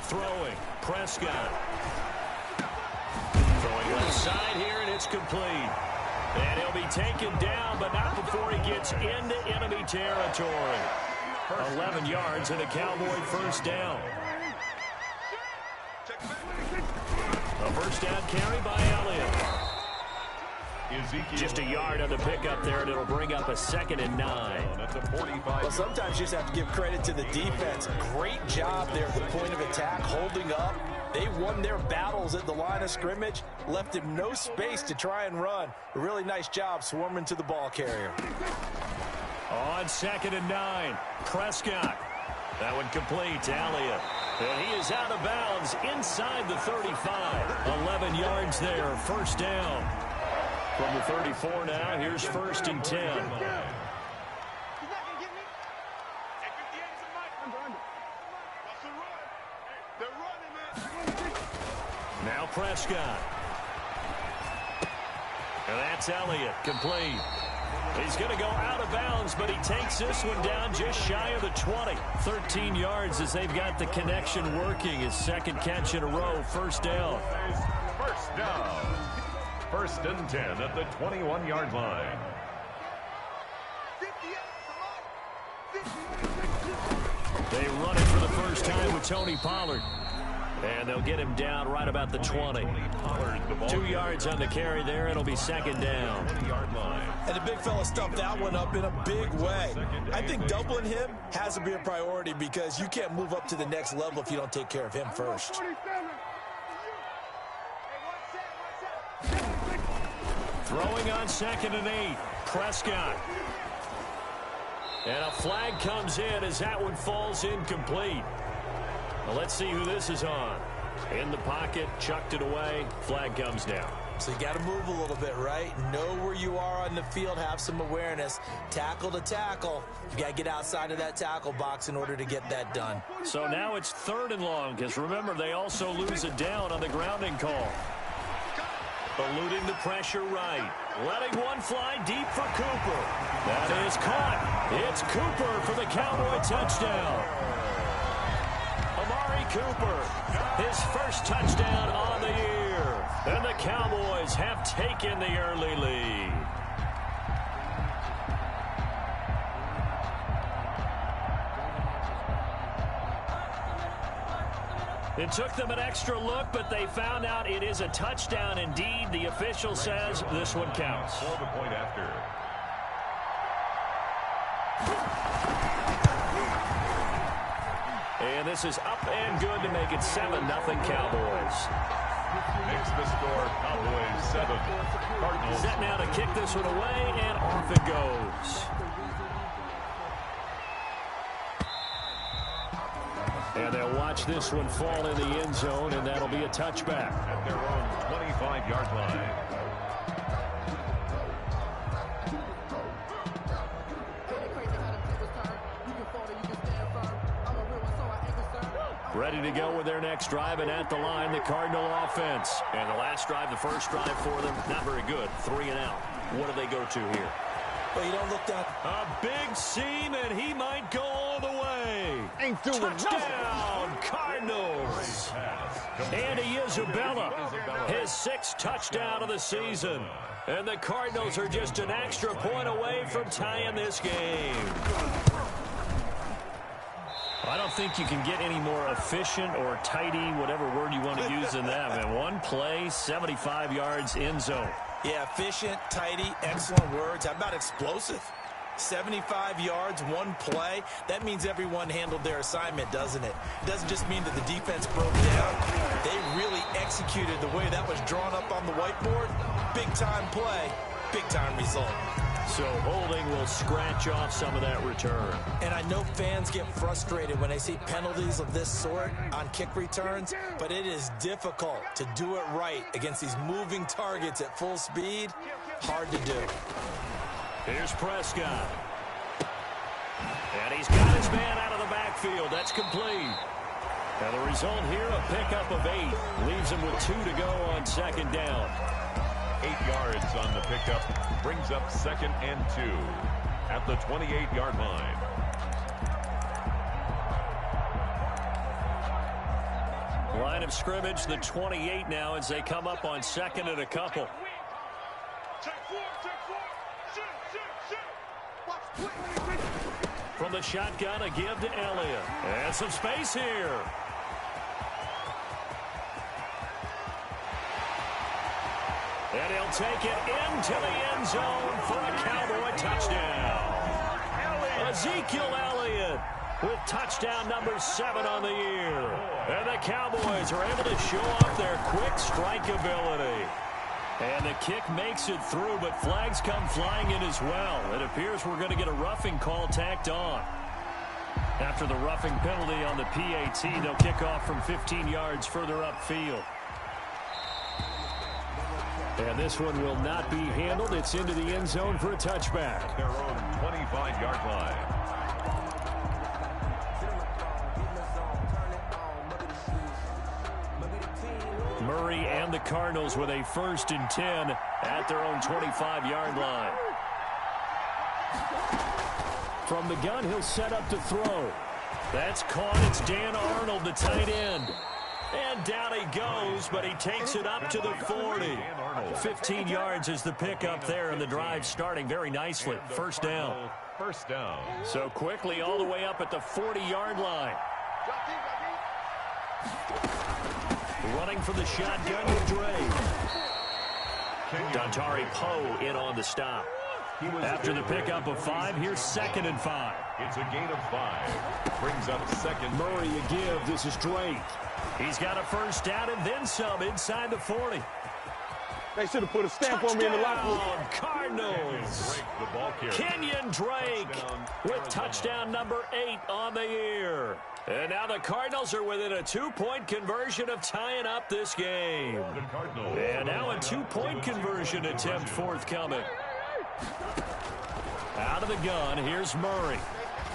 Throwing, Prescott. Throwing left side here, and it's complete. And he'll be taken down, but not before he gets into enemy territory. 11 yards and a Cowboy first down. A first down carry by Elliott. Just a yard on the pickup there, and it'll bring up a 2nd and 9.
Well, sometimes you just have to give credit to the defense. Great job there at the point of attack, holding up. They won their battles at the line of scrimmage, left him no space to try and run. A really nice job swarming to the ball carrier.
On 2nd and 9, Prescott. That one complete to Elliott. And he is out of bounds inside the 35. 11 yards there, first down. From the 34 now, here's 1st and 10. Now Prescott. And that's Elliott, complete. He's going to go out of bounds, but he takes this one down just shy of the 20. 13 yards as they've got the connection working. His second catch in a row, first down.
First down. 1st and 10 at the 21-yard line.
They run it for the first time with Tony Pollard. And they'll get him down right about the 20. 2 yards on the carry there. It'll be 2nd down.
And the big fella stuffed that one up in a big way. I think doubling him has to be a priority because you can't move up to the next level if you don't take care of him first.
Throwing on 2nd and 8. Prescott. And a flag comes in as that one falls incomplete. Well, let's see who this is on. In the pocket, chucked it away, flag comes down.
So you got to move a little bit, right? Know where you are on the field, have some awareness. Tackle to tackle. You got to get outside of that tackle box in order to get that done.
So now it's 3rd and long, because remember, they also lose a down on the grounding call. Eluding the pressure right. Letting one fly deep for Cooper. That is caught. It's Cooper for the Cowboy touchdown. Amari Cooper, his first touchdown on the year. And the Cowboys have taken the early lead. It took them an extra look, but they found out it is a touchdown indeed. The official says this one counts.
For the point after.
And this is up and good to make it 7-0 Cowboys.
Makes the score Cowboys 7. Cardinals.
Set now to kick this one away, and off it goes. And they'll watch this one fall in the end zone, and that'll be a touchback.
At their own 25-yard line.
Ready to go with their next drive, and at the line, the Cardinal offense. And the last drive, the first drive for them, not very good. 3 and out. What do they go to here?
Well, you don't look down.
A big seam, and he might go all the way.
Ain't doing
Touchdown, Cardinals. Andy Isabella, his 6th touchdown of the season. And the Cardinals are just an extra point away from tying this game. I don't think you can get any more efficient or tidy, whatever word you want to use in that. Man, one play, 75 yards, end zone.
Yeah, efficient, tidy, excellent words. How about explosive? 75 yards, one play. That means everyone handled their assignment, doesn't it? It doesn't just mean that the defense broke down. They really executed the way that was drawn up on the whiteboard. Big-time play, big-time result.
So holding will scratch off some of that return.
And I know fans get frustrated when they see penalties of this sort on kick returns, but it is difficult to do it right against these moving targets at full speed. Hard to do.
Here's Prescott. And he's got his man out of the backfield. That's complete. And the result here, a pickup of 8. Leaves him with 2 to go on 2nd down.
8 yards on the pickup. Brings up 2nd and 2 at the 28-yard line.
Line of scrimmage, the 28 now as they come up on 2nd and a couple. From the shotgun, a give to Elliott. And some space here. And he'll take it into the end zone for a Cowboy touchdown. Ezekiel Elliott with touchdown number 7 on the year. And the Cowboys are able to show off their quick strike ability. And the kick makes it through, but flags come flying in as well. It appears we're going to get a roughing call tacked on. After the roughing penalty on the PAT, they'll kick off from 15 yards further upfield. And this one will not be handled. It's into the end zone for a touchback.
Their own 25-yard line.
Murray and the Cardinals with a 1st and 10 at their own 25-yard line. From the gun, he'll set up to throw. That's caught. It's Dan Arnold, the tight end. And down he goes, but he takes it up to the 40. 15 yards is the pickup there, and the drive starting very nicely. 1st down.
1st down.
So quickly all the way up at the 40-yard line. Running for the shotgun with Drake. Dontari Poe in on the stop. After the pickup of 5, here's 2nd and 5.
It's a gain of 5. Brings up 2nd.
Murray a give. This is Drake. He's got a 1st down and then some inside the 40.
They should have put a stamp on me in the locker room.
Cardinals. Kenyon Drake with touchdown number 8 on the year. And now the Cardinals are within a 2-point conversion of tying up this game. And now a 2-point conversion attempt forthcoming. Out of the gun, here's Murray.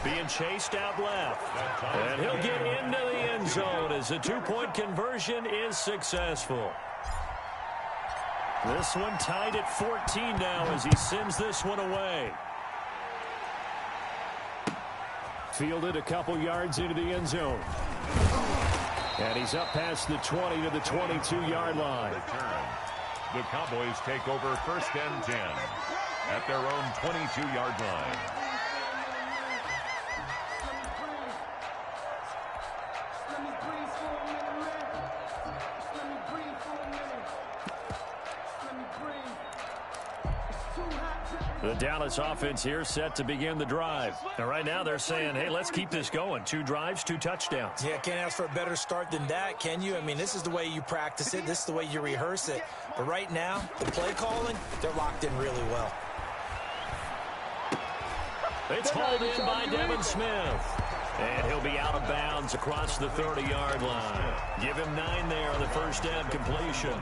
Being chased out left. And he'll get into the end zone as the 2-point conversion is successful. This one tied at 14 now as he sends this one away. Fielded a couple yards into the end zone. And he's up past the 20 to the 22-yard line.
The Cowboys take over 1st and 10 at their own 22-yard line.
The Dallas offense here set to begin the drive. And right now they're saying, hey, let's keep this going. 2 drives, 2 touchdowns.
Yeah, can't ask for a better start than that, can you? I mean, this is the way you practice it. This is the way you rehearse it. But right now, the play calling, they're locked in really well.
It's hauled in by Devin Smith. And he'll be out of bounds across the 30-yard line. Give him 9 there on the 1st down completion.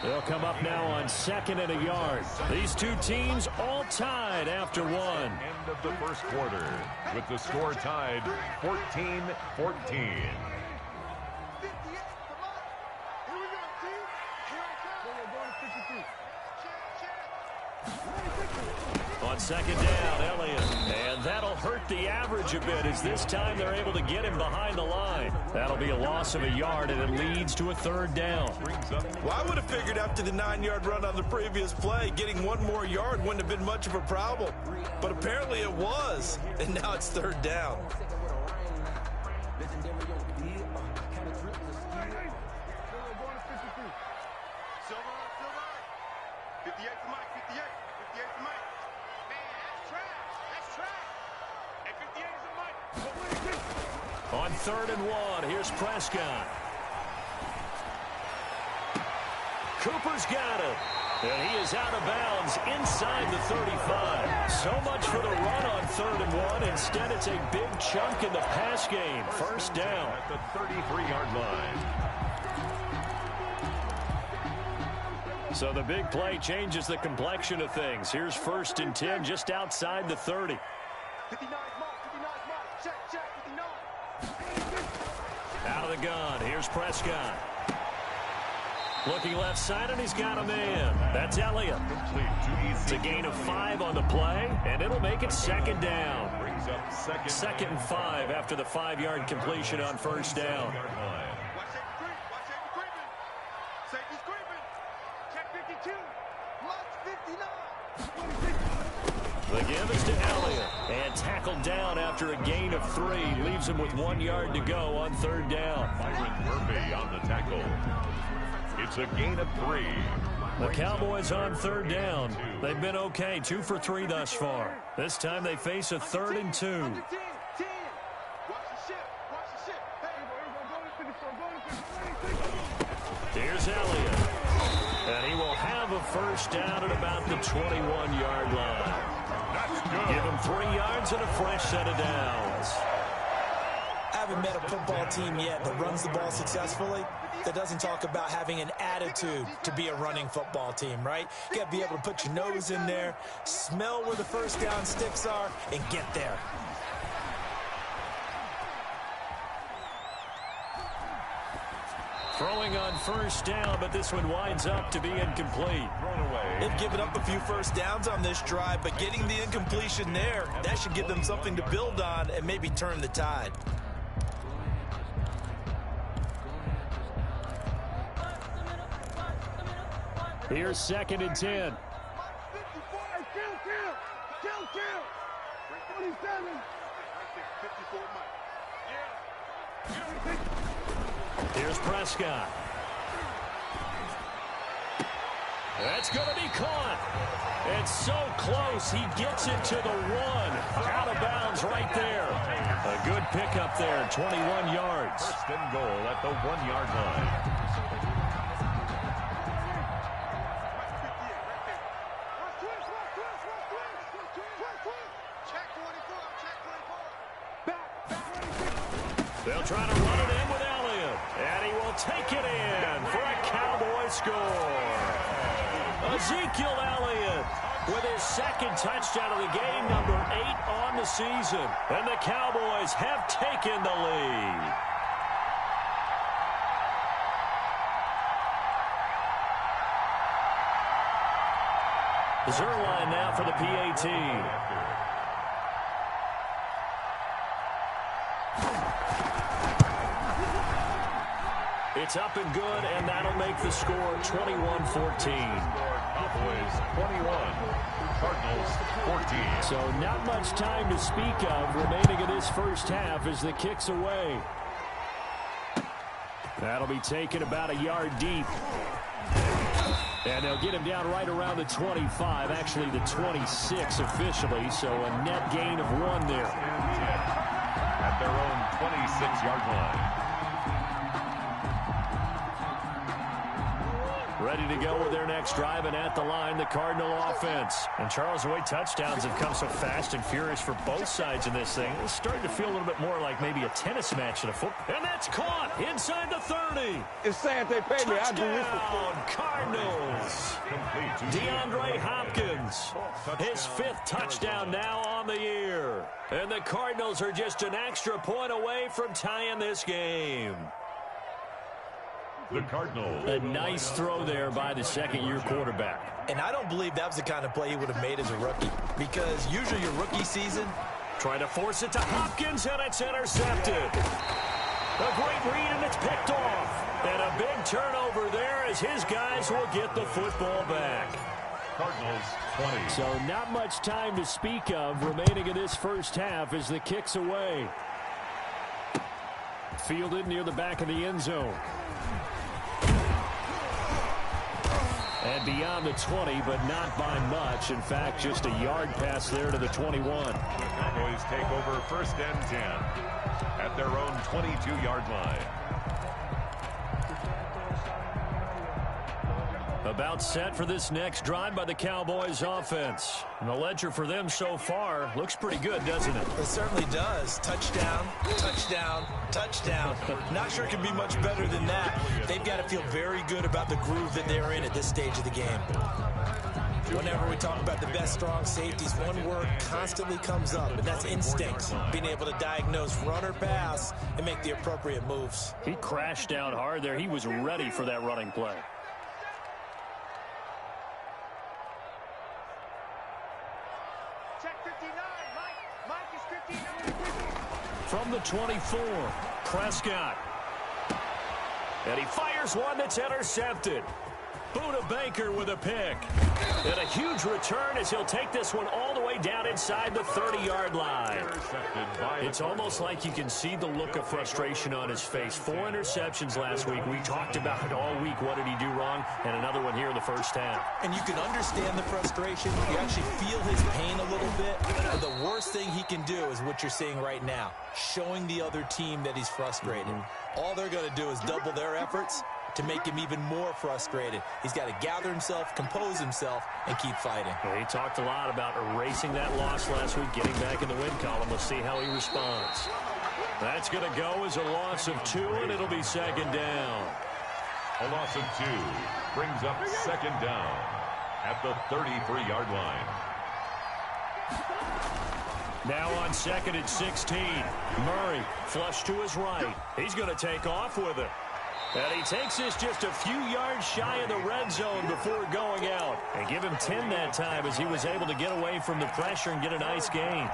They'll come up now on 2nd and a yard. These two teams all tied after 1.
End of the 1st quarter with the score tied 14-14.
On second down, Elliott. And that'll hurt the average a bit as this time they're able to get him behind the line. That'll be a loss of a yard, and it leads to a third down.
Well, I would have figured after the 9-yard run on the previous play, getting one more yard wouldn't have been much of a problem. But apparently it was, and now it's third down.
On 3rd and 1, here's Prescott. Cooper's got it. And he is out of bounds inside the 35. So much for the run on 3rd and 1. Instead, it's a big chunk in the pass game. First down.
At the 33-yard line.
So the big play changes the complexion of things. Here's 1st and 10 just outside the 30.
59 mark, check, 59.
Out of the gun, here's Prescott. Looking left side, and he's got a man. That's Elliott. It's a gain of 5 on the play, and it'll make it second down.
Brings up second
and 5 after the 5-yard completion on first down.
Safety's creeping. Check 52. Watch 59.
The give is to Elliott, and tackled down after a gain of 3. Leaves him with 1 yard to go on third down.
Byron Murphy on the tackle. It's a gain of 3.
The Cowboys on third down. They've been okay, 2 for 3 thus far. This time they face a 3rd and 2.
Watch the ship.
Here's Elliott. And he will have a first down at about the 21-yard line. Give him 3 yards and a fresh set of downs.
I haven't met a football team yet that runs the ball successfully that doesn't talk about having an attitude to be a running football team, right? You got to be able to put your nose in there, smell where the first down sticks are, and get there.
Throwing on first down, but this one winds up to be incomplete.
They've given up a few first downs on this drive, but getting the incompletion there, that should give them something to build on and maybe turn the tide.
Here's 2nd and 10. Here's Prescott. That's going to be caught. It's so close. He gets it to the 1. Out of bounds right there. A good pickup there, 21 yards.
First and goal at the 1-yard line.
They'll try to run it in with Elliott, and he will take it in for a Cowboy score. Ezekiel Elliott with his 2nd touchdown of the game, number 8 on the season. And the Cowboys have taken the lead. Zerline now for the PAT. It's up and good, and that'll make the score 21-14.
Cowboys 21, Cardinals 14.
So not much time to speak of remaining in this first half as the kick's away. That'll be taken about a yard deep. And they'll get him down right around the 25, actually the 26 officially, so a net gain of 1 there.
At their own 26-yard line.
Ready to go with their next drive, and at the line, the Cardinal offense. And Charles, the way touchdowns have come so fast and furious for both sides in this thing, it's starting to feel a little bit more like maybe a tennis match than a football. And that's caught inside the 30.
It's saying they pay me. I do this for
Cardinals. DeAndre Hopkins, his 5th touchdown now on the year. And the Cardinals are just an extra point away from tying this game.
The Cardinals.
A nice throw there by the second-year quarterback.
And I don't believe that was the kind of play he would have made as a rookie, because usually your rookie season.
Trying to force it to Hopkins, and it's intercepted. A great read, and it's picked off. And a big turnover there as his guys will get the football back.
Cardinals 20.
So not much time to speak of remaining in this first half as the kick's away. Fielded near the back of the end zone. And beyond the 20, but not by much. In fact, just a yard pass there to the 21.
The Cowboys take over 1st and 10 at their own 22-yard line.
About set for this next drive by the Cowboys offense. And the ledger for them so far looks pretty good, doesn't it?
It certainly does. Touchdown, touchdown, touchdown. Not sure it can be much better than that. They've got to feel very good about the groove that they're in at this stage of the game. Whenever we talk about the best strong safeties, one word constantly comes up, and that's instincts. Being able to diagnose run or pass and make the appropriate moves.
He crashed down hard there. He was ready for that running play. From the 24, Prescott. And he fires one that's intercepted. Buda Baker with a pick. And a huge return as he'll take this one all the way down inside the 30-yard line. It's almost like you can see the look of frustration on his face. 4 interceptions last week. We talked about it all week. What did he do wrong? And another one here in the first half.
And you can understand the frustration. You actually feel his pain a little bit. But the worst thing he can do is what you're seeing right now. Showing the other team that he's frustrated. All they're going to do is double their efforts to make him even more frustrated. He's got to gather himself, compose himself, and keep fighting.
Well, he talked a lot about erasing that loss last week, getting back in the win column. We'll see how he responds. That's going to go as a loss of 2, and it'll be 2nd down.
A loss of 2 brings up 2nd down at the 33-yard line.
Now on 2nd and 16. Murray flush to his right. He's going to take off with it. And he takes this just a few yards shy of the red zone before going out. And give him 10 that time as he was able to get away from the pressure and get a nice gain.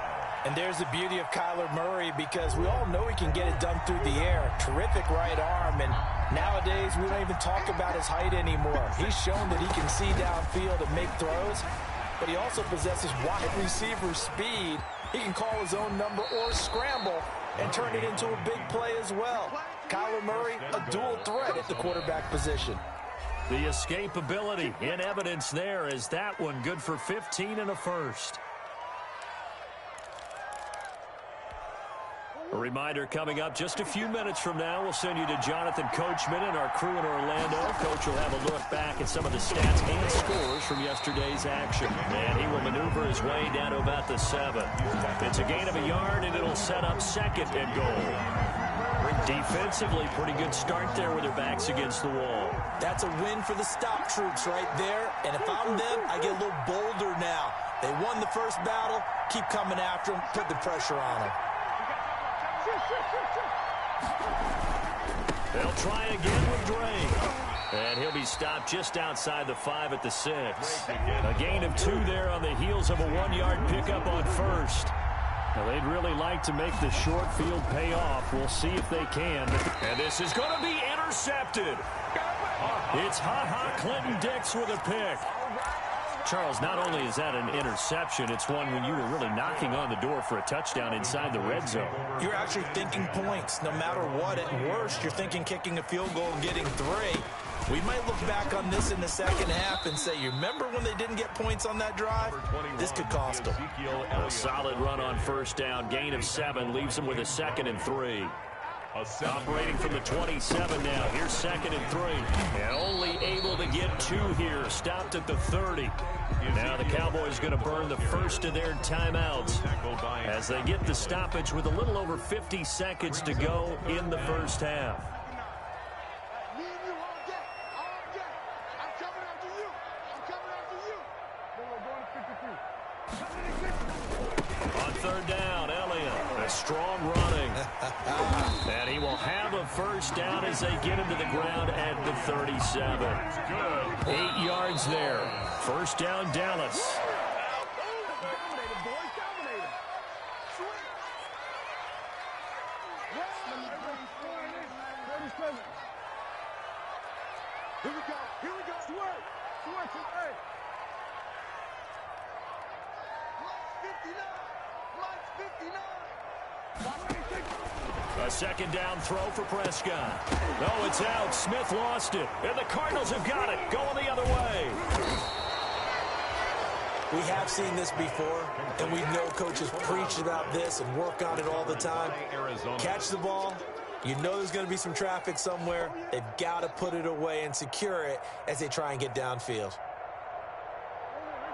And there's the beauty of Kyler Murray, because we all know he can get it done through the air. Terrific right arm, and nowadays we don't even talk about his height anymore. He's shown that he can see downfield and make throws, but he also possesses wide receiver speed. He can call his own number or scramble and turn it into a big play as well. Kyler Murray, a dual threat at the quarterback position.
The escapability in evidence there as that one good for 15 and a first. A reminder coming up just a few minutes from now, we'll send you to Jonathan Coachman and our crew in Orlando. Coach will have a look back at some of the stats and scores from yesterday's action. And he will maneuver his way down to about the 7. It's a gain of a yard, and it'll set up 2nd and goal. Defensively, pretty good start there with their backs against the wall.
That's a win for the stop troops right there. And if I'm them, I get a little bolder now. They won the first battle. Keep coming after them. Put the pressure on them.
They'll try again with Drake. And he'll be stopped just outside the 5 at the 6. A gain of 2 there on the heels of a 1-yard pickup on first. Now, they'd really like to make the short field pay off. We'll see if they can. And this is going to be intercepted. It's Ha-Ha Clinton Dix with a pick. Charles, not only is that an interception, it's one when you were really knocking on the door for a touchdown inside the red zone.
You're actually thinking points. No matter what, at worst, you're thinking kicking a field goal and getting 3. We might look back on this in the second half and say, you remember when they didn't get points on that drive? This could cost them.
A solid run on first down. Gain of 7 leaves them with a 2nd and 3. Operating from the 27 now. Here's 2nd and 3. And only able to get 2 here. Stopped at the 30. Now the Cowboys going to burn the first of their timeouts as they get the stoppage with a little over 50 seconds to go in the first half. On 3rd down, Elliott. A strong running. And he will have a first down as they get him to the ground at the 37. 8 yards there. First down, Dallas.
Here we go. Here we go. Swerve. Swerve. Hey. Lights 59.
A second down throw for Prescott. No, it's out. Smith lost it. And the Cardinals have got it. Going the other way.
We have seen this before, and we know coaches preach about this and work on it all the time. Catch the ball. You know there's going to be some traffic somewhere. They've got to put it away and secure it as they try and get downfield.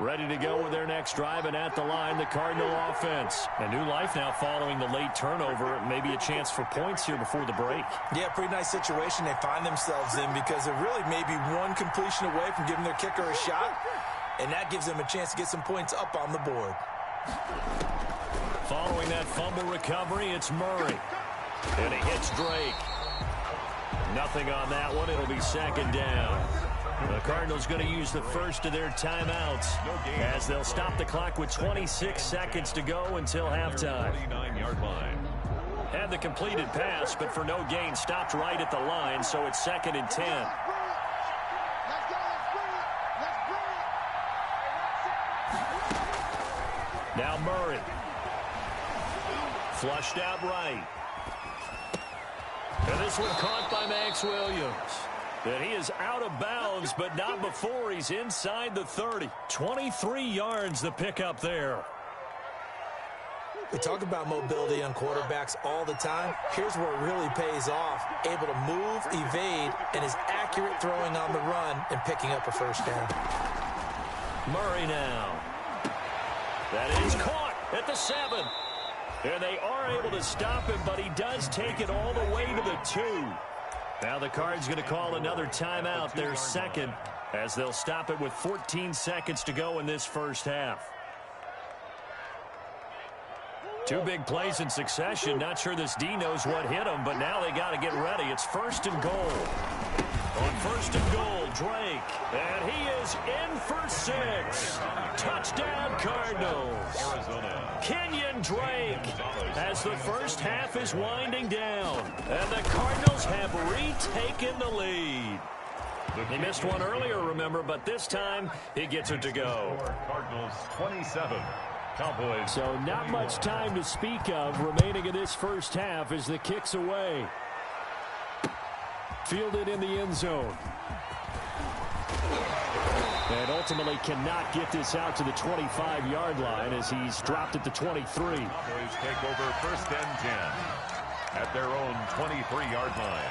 Ready to go with their next drive, and at the line, the Cardinal offense. A new life now following the late turnover. Maybe a chance for points here before the break.
Yeah, pretty nice situation they find themselves in because they're really maybe one completion away from giving their kicker a shot, and that gives them a chance to get some points up on the board.
Following that fumble recovery, it's Murray. And he hits Drake. Nothing on that one. It'll be second down. The Cardinals going to use the first of their timeouts as they'll stop the clock with 26 seconds to go until halftime.
39-yard line.
Had the completed pass, but for no gain, stopped right at the line, so it's 2nd and 10. Now Murray. Flushed out right. And this one caught by Max Williams. And he is out of bounds, but not before he's inside the 30. 23 yards the pickup there.
We talk about mobility on quarterbacks all the time. Here's where it really pays off. Able to move, evade, and is accurate throwing on the run and picking up a first down.
Murray now. That is caught at the 7. And they are able to stop him, but he does take it all the way to the 2. Now the Cards going to call another timeout, their second, as they'll stop it with 14 seconds to go in this first half. 2 big plays in succession. Not sure this D knows what hit him, but now they got to get ready. It's 1st and goal. On 1st and goal, Drake. And he is in for 6. Touchdown, Cardinals.
Arizona.
Kenyon Drake as the first half is winding down. And the Cardinals have retaken the lead. He missed one earlier, remember, but this time he gets it to go.
Cardinals 27. Cowboys.
So not much time to speak of remaining in this first half as the kick's away. Fielded in the end zone. And ultimately cannot get this out to the 25-yard line as he's dropped at the 23.
Cowboys take over 1st and 10 at their own 23-yard line.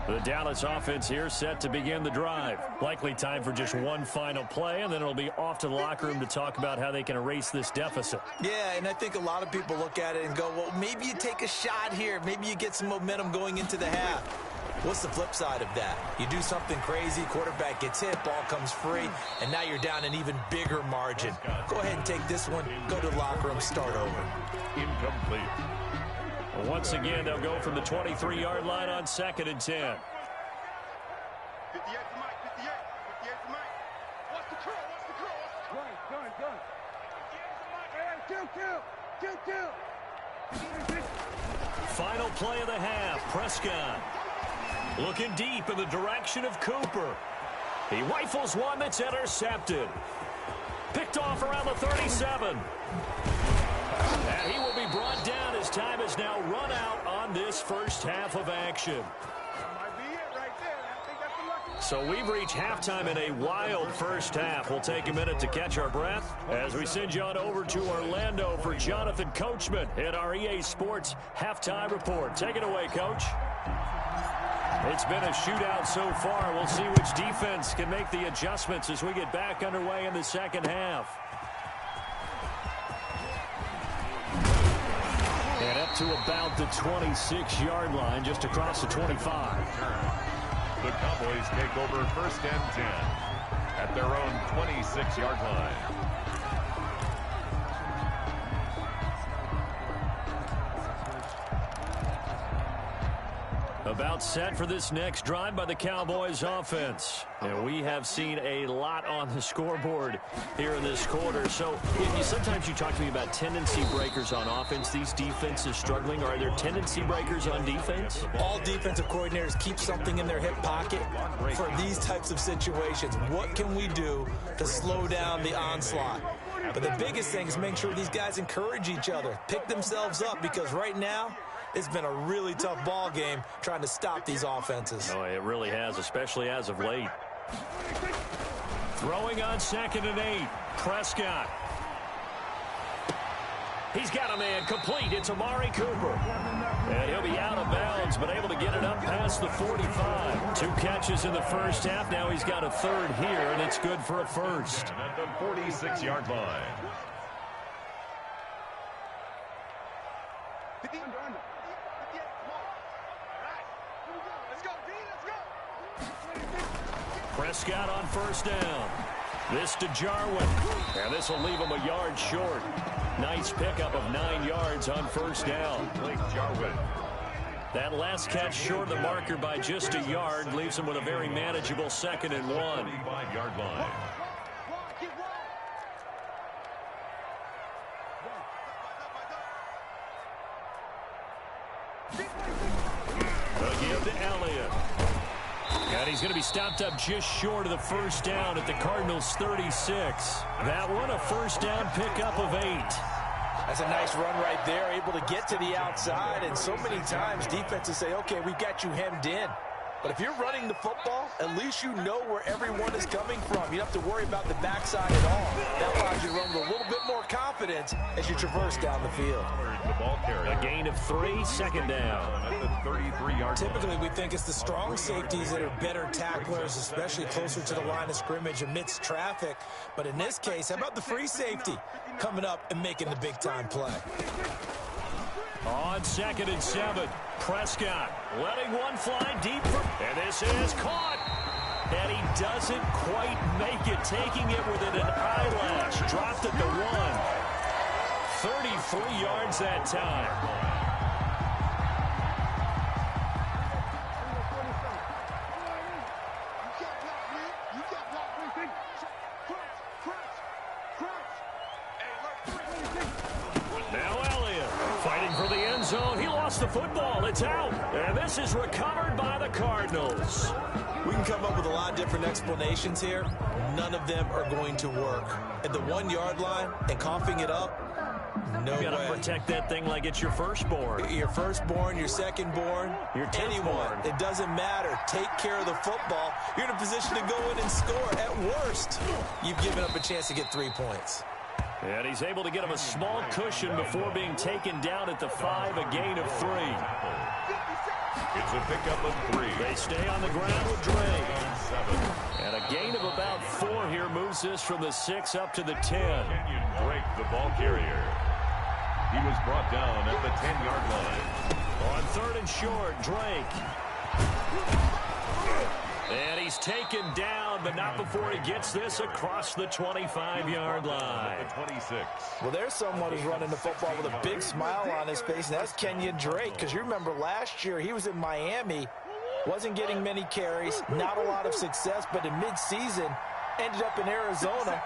The Dallas offense here set to begin the drive. Likely time for just one final play, and then it'll be off to the locker room to talk about how they can erase this deficit.
Yeah, and I think a lot of people look at it and go, well, maybe you take a shot here. Maybe you get some momentum going into the half. What's the flip side of that? You do something crazy, quarterback gets hit, ball comes free, and now you're down an even bigger margin. Go ahead and take this one, go to the locker room, start over.
Incomplete.
Once again, they'll go from the 23-yard line on 2nd and 10.
58 to Mike, 58 to Mike. What's the curl? What's the curl? Gun. 58 to Mike. Kill.
Final play of the half. Prescott looking deep in the direction of Cooper. He rifles one that's intercepted. Picked off around the 37. And he will be brought down as time is now run out on this first half of action. So we've reached halftime in a wild first half. We'll take a minute to catch our breath as we send you on over to Orlando for Jonathan Coachman at our EA Sports Halftime Report. Take it away, Coach. It's been a shootout so far. We'll see which defense can make the adjustments as we get back underway in the second half. And up to about the 26-yard line, just across the 25.
The Cowboys take over 1st and 10 at their own 26-yard line.
About set for this next drive by the Cowboys offense. And we have seen a lot on the scoreboard here in this quarter. So sometimes you talk to me about tendency breakers on offense. These defenses struggling. Are there tendency breakers on defense?
All defensive coordinators keep something in their hip pocket for these types of situations. What can we do to slow down the onslaught? But the biggest thing is make sure these guys encourage each other, pick themselves up, because right now, it's been a really tough ball game trying to stop these offenses.
Oh, it really has, especially as of late. Throwing on 2nd and 8. Prescott. He's got a man complete. It's Amari Cooper. And he'll be out of bounds, but able to get it up past the 45. 2 catches in the first half. Now he's got a 3rd here, and it's good for a first.
And at the 46-yard line.
Prescott on 1st down. This to Jarwin. And this will leave him a yard short. Nice pickup of 9 yards on 1st down.
Blake Jarwin.
That last catch short of the marker by just a yard leaves him with a very manageable 2nd and 1.
45-yard line.
Again to Elliott. And he's going to be stopped up just short of the 1st down at the Cardinals' 36. That one, a 1st down pickup of 8.
That's a nice run right there, able to get to the outside. And so many times defenses say, okay, we've got you hemmed in. But if you're running the football, at least you know where everyone is coming from. You don't have to worry about the backside at all. That allows you to run with a little bit more confidence as you traverse down the field.
The ball carrier.
A gain of 3, 2nd down.
At the 33-yard
Typically,
line.
we think it's the strong safeties that are better tacklers, especially closer to the line of scrimmage amidst traffic. But in this case, how about the free safety coming up and making the big-time play?
On 2nd and 7, Prescott letting one fly deep. And this is caught. And he doesn't quite make it, taking it within an eyelash. Dropped at the 1. 33 yards that time. Zone. He lost the football. It's out. And this is recovered by the Cardinals.
We can come up with a lot of different explanations here. None of them are going to work. At the 1-yard line and coughing it up, no way.
You got to protect that thing like it's your firstborn.
Your firstborn, your secondborn,
your
anyone. It doesn't matter. Take care of the football. You're in a position to go in and score. At worst, you've given up a chance to get 3 points.
And he's able to get him a small cushion before being taken down at the 5, a gain of 3.
It's a pickup of 3.
They stay on the ground with Drake. And a gain of about 4 here moves this from the 6 up to the 10.
Kenyon Drake, the ball carrier. He was brought down at the 10-yard line.
On 3rd and short, Drake. And he's taken down, but not before he gets this across the 25-yard line.
26.
Well, there's someone who's running the football with a big smile on his face, and that's Kenyon Drake, because you remember last year he was in Miami, wasn't getting many carries, not a lot of success, but in midseason ended up in Arizona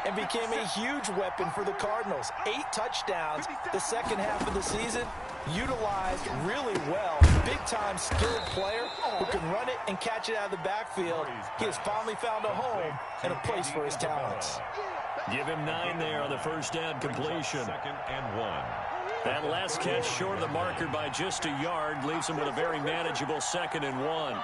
and became a huge weapon for the Cardinals. 8 touchdowns the second half of the season, utilized really well. Big-time skilled player who can run it and catch it out of the backfield. He has finally found a home and a place for his talents.
Give him 9 there on the 1st down completion.
2nd and 1.
That last catch short of the marker by just a yard leaves him with a very manageable 2nd and 1.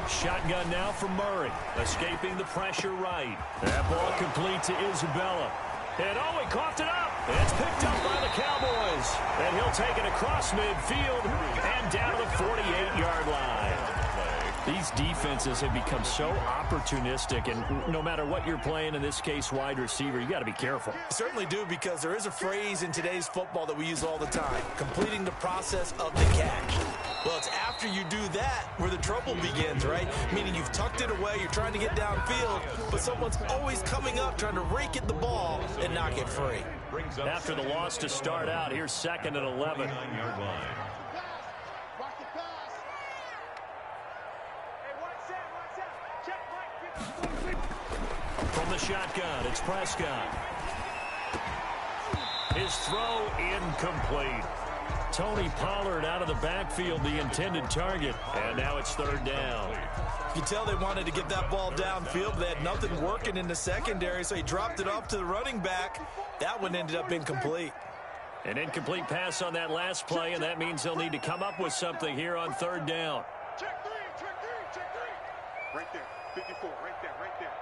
Shotgun now for Murray, escaping the pressure right. That ball complete to Isabella. And oh, he coughed it up. It's picked up by the Cowboys. And he'll take it across midfield and down to the 48-yard line. These defenses have become so opportunistic, and no matter what you're playing, in this case wide receiver, you got to be careful.
Certainly do, because there is a phrase in today's football that we use all the time, completing the process of the catch. Well, it's after you do that where the trouble begins, right? Meaning you've tucked it away, you're trying to get downfield, but someone's always coming up trying to rake at the ball and knock it free.
after the loss to start out. Here's 2nd and 11. From the shotgun, it's Prescott. His throw incomplete. Tony Pollard out of the backfield, the intended target. And now it's 3rd down.
You can tell they wanted to get that ball downfield. They had nothing working in the secondary, so he dropped it off to the running back. That one ended up incomplete.
An incomplete pass on that last play, and that means they'll need to come up with something here on 3rd down.
Check three. Right there, 54, right there,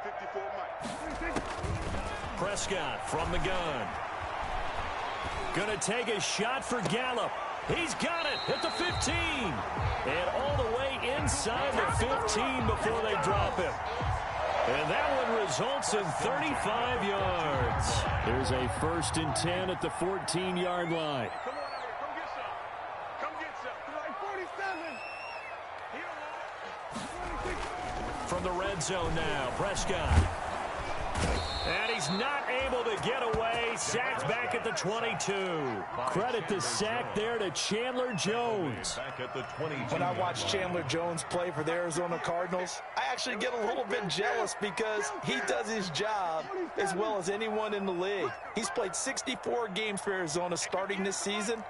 54, Mike.
Prescott from the gun. Gonna take a shot for Gallup. He's got it at the 15. And all the way inside the 15 before they drop him. And that one results in 35 yards. There's a 1st and 10 at the 14-yard line.
Come on out here, come get some. Like 47.
From the red zone now, Prescott. And he's not able to get away. Sacked back at the 22. Credit the sack there to Chandler Jones.
When I watch Chandler Jones play for the Arizona Cardinals, I actually get a little bit jealous because he does his job as well as anyone in the league. He's played 64 games for Arizona starting this season.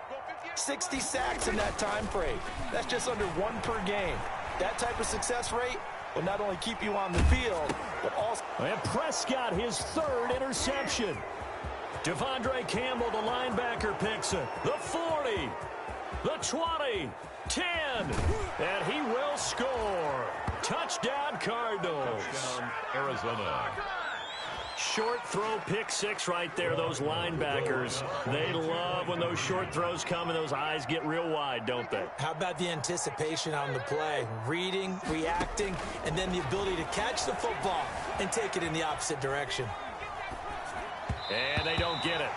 60 sacks in that time frame. That's just under 1 per game. That type of success rate will not only keep you on the field, but also...
And Prescott, his 3rd interception. Devondre Campbell, the linebacker, picks it. The 40, the 20, 10, and he will score. Touchdown, Cardinals.
Touchdown, Arizona.
Short throw, pick 6 right there. Those linebackers, they love when those short throws come and those eyes get real wide, don't they?
How about the anticipation on the play? Reading, reacting, and then the ability to catch the football and take it in the opposite direction.
And they don't get it.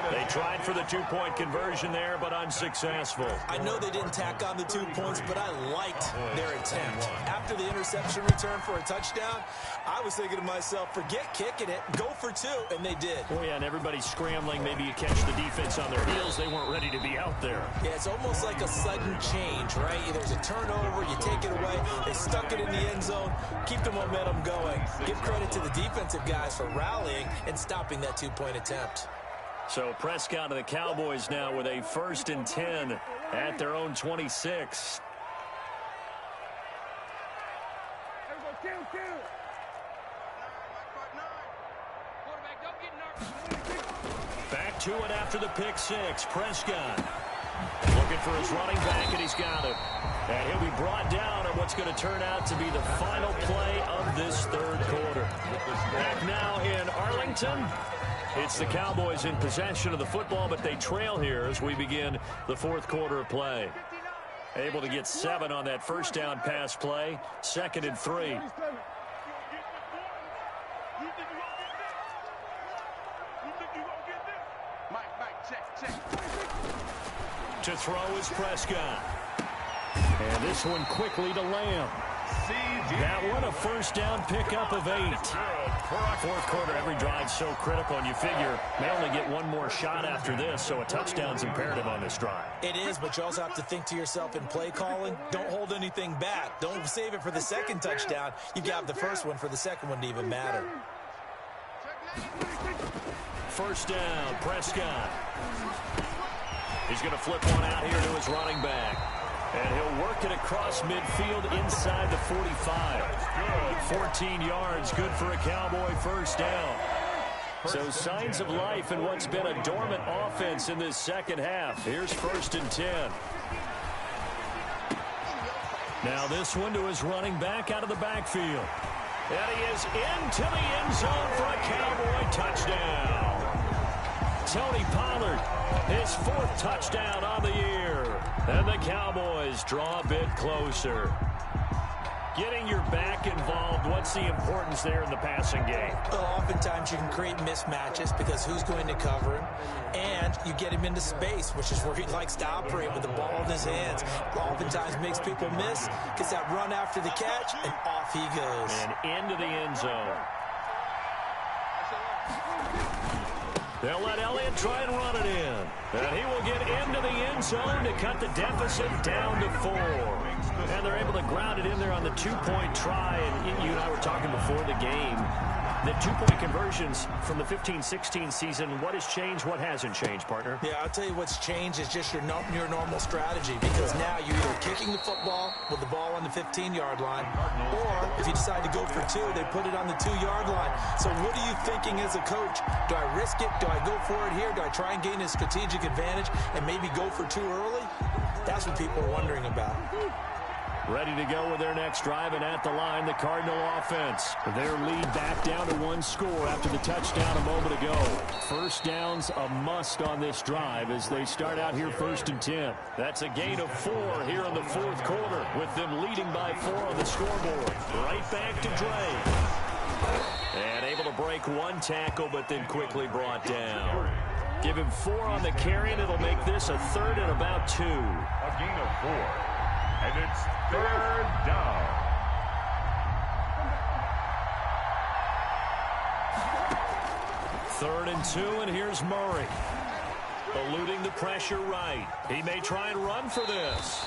They tried for the 2-point conversion there, but unsuccessful.
I know they didn't tack on the 2 points, but I liked their attempt. After the interception return for a touchdown, I was thinking to myself, forget kicking it, go for 2, and they did.
Oh, yeah, and everybody's scrambling. Maybe you catch the defense on their heels. They weren't ready to be out there.
Yeah, it's almost like a sudden change, right? There's a turnover, you take it away, they stuck it in the end zone, keep the momentum going. Give credit to the defensive guys for rallying and stopping that 2-point attempt.
So Prescott of the Cowboys now with a 1st and 10 at their own 26. Back to it after the pick 6. Prescott looking for his running back, and he's got it. And he'll be brought down on what's going to turn out to be the final play of this 3rd quarter. Back now in Arlington. It's the Cowboys in possession of the football, but they trail here as we begin the 4th quarter of play. Able to get 7 on that 1st down pass play. 2nd and 3. To throw is Prescott. And this one quickly to Lamb. That one a 1st down pickup of 8. 4th quarter, every drive's so critical, and you figure may only get 1 more shot after this, so a touchdown's imperative on this drive.
It is, but you also have to think to yourself in play calling, don't hold anything back. Don't save it for the 2nd touchdown. You've got the 1st one for the 2nd one to even matter.
1st down, Prescott. He's going to flip one out here to his running back. And he'll work it across midfield inside the 45. 14 yards, good for a Cowboy 1st down. So signs of life in what's been a dormant offense in this 2nd half. Here's 1st and 10. Now this one to his running back out of the backfield. And he is into the end zone for a Cowboy touchdown. Tony Pollard, his 4th touchdown on the year. And the Cowboys draw a bit closer. Getting your back involved, what's the importance there in the passing game?
Well, oftentimes you can create mismatches because who's going to cover him, and you get him into space, which is where he likes to operate with the ball in his hands. Oftentimes makes people miss, gets that run after the catch, and off he goes.
And into the end zone. They'll let Elliott try and run it in. And he will get into the end zone to cut the deficit down to 4. And they're able to ground it in there on the 2-point try. And you and I were talking before the game. The 2-point conversions from the 15-16 season, what has changed, what hasn't changed, partner?
Yeah, I'll tell you what's changed is just your normal strategy, because now you're either kicking the football with the ball on the 15-yard line, or if you decide to go for 2, they put it on the 2-yard line. So what are you thinking as a coach? Do I risk it? Do I go for it here? Do I try and gain a strategic advantage and maybe go for 2 early? That's what people are wondering about.
Ready to go with their next drive, and at the line, the Cardinal offense. Their lead back down to 1 score after the touchdown a moment ago. First down's a must on this drive as they start out here 1st and 10. That's a gain of 4 here in the 4th quarter, with them leading by 4 on the scoreboard. Right back to Dre. And able to break 1 tackle, but then quickly brought down. Give him 4 on the carry, and it'll make this a 3rd and about 2.
A gain of 4. And it's 3rd down.
Third and 2, and here's Murray. Eluding the pressure right. He may try and run for this.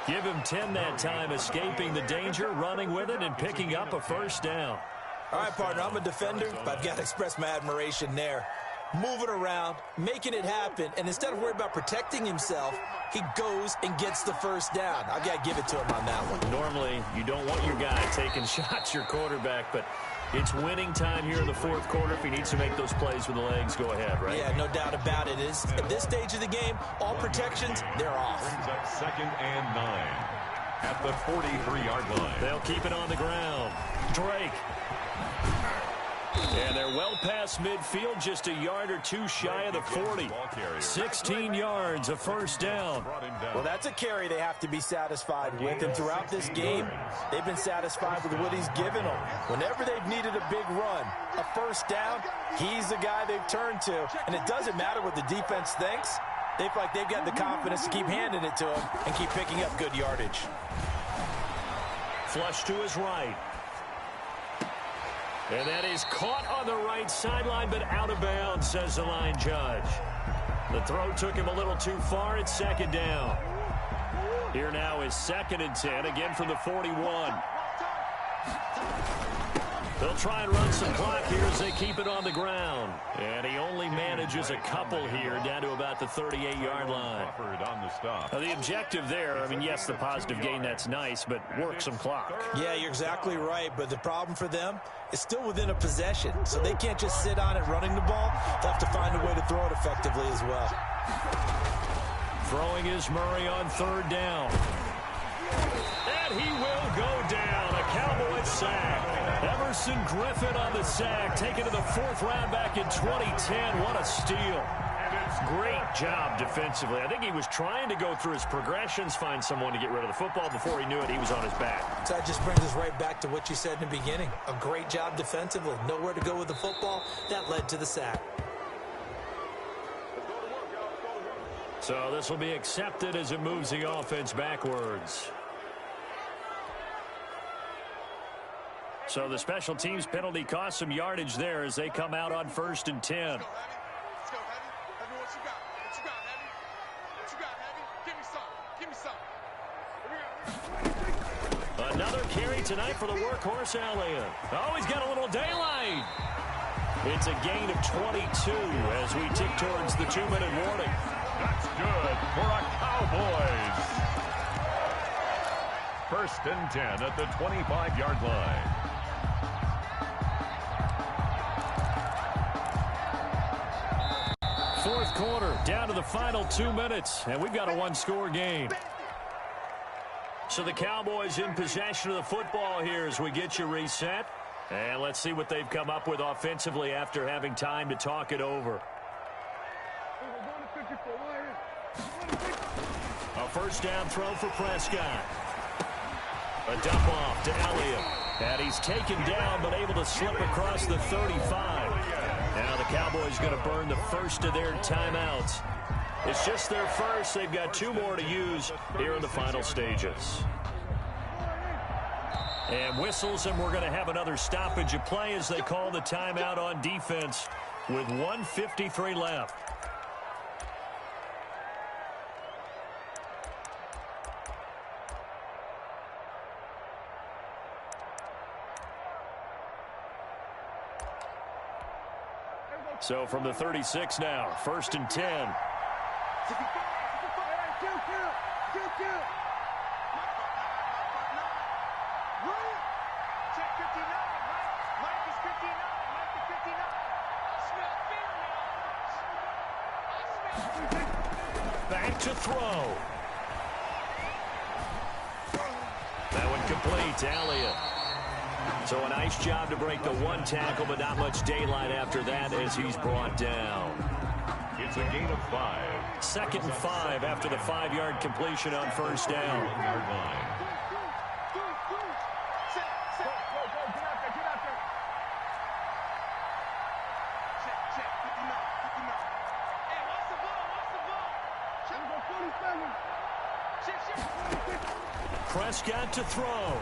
Give him 10 that time, escaping the danger, running with it, and picking up a 1st down.
All right, partner, I'm a defender, but I've got to express my admiration there. Moving around, making it happen, and instead of worrying about protecting himself, he goes and gets the 1st down. I've got to give it to him on that one.
Normally, you don't want your guy taking shots, your quarterback, but it's winning time here in the 4th quarter. If he needs to make those plays with the legs, go ahead, right?
Yeah, no doubt about it. At this stage of the game, all protections, they're off.
Brings up 2nd and 9 at the 43-yard line.
They'll keep it on the ground. Drake. And they're well past midfield, just a yard or 2 shy of the 40. 16 yards, a 1st down.
Well, that's a carry they have to be satisfied with. And throughout this game, they've been satisfied with what he's given them. Whenever they've needed a big run, a 1st down, he's the guy they've turned to. And it doesn't matter what the defense thinks. They feel like they've got the confidence to keep handing it to him and keep picking up good yardage.
Flush to his right. And that is caught on the right sideline, but out of bounds, says the line judge. The throw took him a little too far. It's 2nd down. Here now is 2nd and 10, again from the 41. They'll try and run some clock here as they keep it on the ground. And he only manages a couple here down to about the 38-yard line.
On the stop.
Now, the objective there, I mean, yes, the positive gain, that's nice, but work some clock.
Yeah, you're exactly right, but the problem for them is still within a possession, so they can't just sit on it running the ball. They'll have to find a way to throw it effectively as well.
Throwing is Murray on 3rd down. And he will go down. A Cowboy sack. Emerson Griffin on the sack, taken to the 4th round back in 2010. What a steal. Great job defensively. I think he was trying to go through his progressions, find someone to get rid of the football. Before he knew it, he was on his back.
So that just brings us right back to what you said in the beginning. A great job defensively. Nowhere to go with the football. That led to the sack.
So this will be accepted as it moves the offense backwards. So the special teams penalty cost some yardage there as they come out on 1st and 10. Another carry tonight for the workhorse Elliott. Oh, he's got a little daylight. It's a gain of 22 as we tick towards the 2-minute warning.
That's good for a Cowboys. 1st and 10 at the 25-yard line.
Fourth quarter, down to the final 2 minutes, and we've got a 1-score game. So the Cowboys in possession of the football here as we get you reset. And let's see what they've come up with offensively after having time to talk it over. A 1st down throw for Prescott. A dump off to Elliott. And he's taken down but able to slip across the 35. Now the Cowboys going to burn the 1st of their timeouts. It's just their 1st. They've got 2 more to use here in the final stages. And whistles, and we're going to have another stoppage of play as they call the timeout on defense with 1:53 left. So from the 36 now, 1st and 10. Back to throw. That one complete. Elliott. So a nice job to break the one tackle, but not much daylight after that as he's brought down.
It's a gain of 5.
2nd and 5 after the 5-yard completion on 1st down.
Yard line.
Prescott to throw.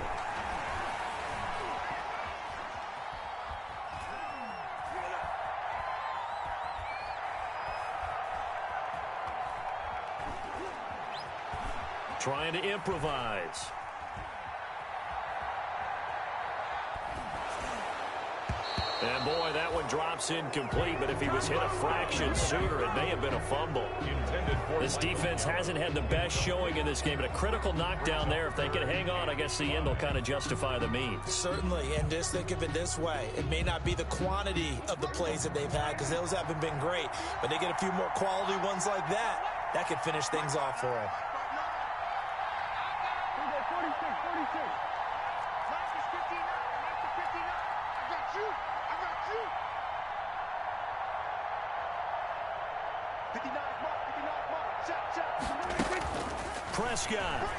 Trying to improvise. And boy, that one drops incomplete, but if he was hit a fraction sooner, it may have been a fumble. This defense hasn't had the best showing in this game, but a critical knockdown there. If they can hang on, I guess the end will kind of justify the means.
Certainly, and just think of it this way. It may not be the quantity of the plays that they've had, because those haven't been great, but they get a few more quality ones like that, that could finish things off for them.
59 mark, check.
Prescott.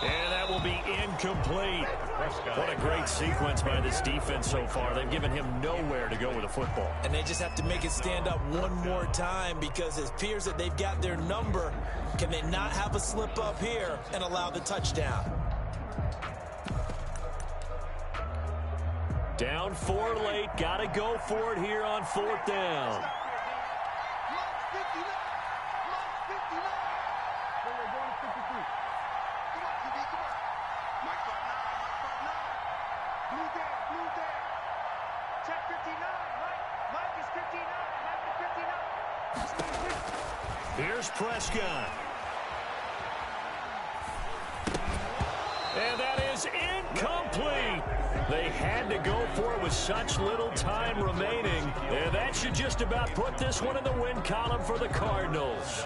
And that will be incomplete. What a great sequence by this defense so far. They've given him nowhere to go with the football.
And they just have to make it stand up one more time, because it appears that they've got their number. Can they not have a slip up here and allow the touchdown?
Down 4 late. Got to go for it here on 4th down. Here's Prescott. And that is incomplete. They had to go for it with such little time remaining. And that should just about put this one in the win column for the Cardinals.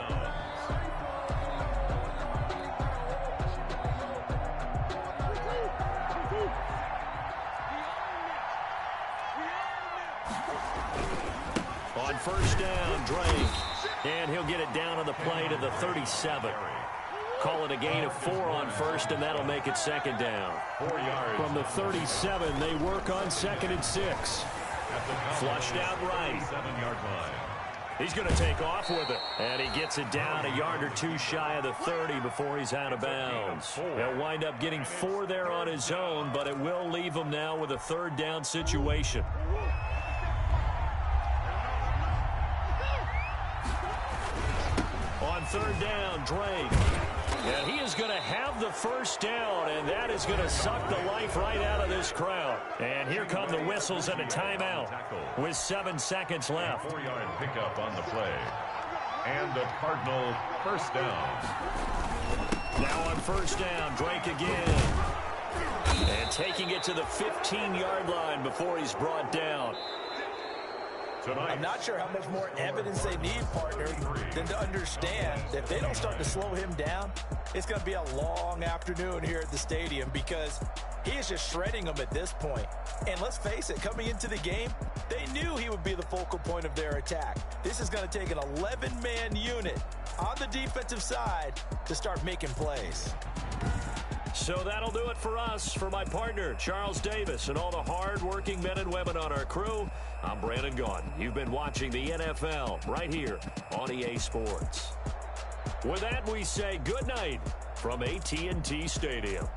On 1st down, Drake. And he'll get it down on the play to the 37. Call it a gain of 4 on 1st, and that'll make it 2nd down.
4 yards.
From the 37, they work on 2nd and 6. Flushed out right.
7-yard line.
He's going to take off with it. And he gets it down a yard or 2 shy of the 30 before he's out of bounds. He'll wind up getting 4 there on his own, but it will leave him now with a 3rd down situation. On 3rd down, Drake. And he is going to have the 1st down, and that is going to suck the life right out of this crowd. And here come the whistles and a timeout with 7 seconds left.
4-yard pickup on the play. And a Cardinal 1st down.
Now on 1st down, Drake again. And taking it to the 15-yard line before he's brought down.
I'm not sure how much more evidence they need, partner, than to understand that if they don't start to slow him down, it's going to be a long afternoon here at the stadium, because he is just shredding them at this point. And let's face it, coming into the game, they knew he would be the focal point of their attack. This is going to take an 11-man unit on the defensive side to start making plays.
So that'll do it for us. For my partner, Charles Davis, and all the hard-working men and women on our crew, I'm Brandon Gaughan. You've been watching the NFL right here on EA Sports. With that, we say good night from AT&T Stadium.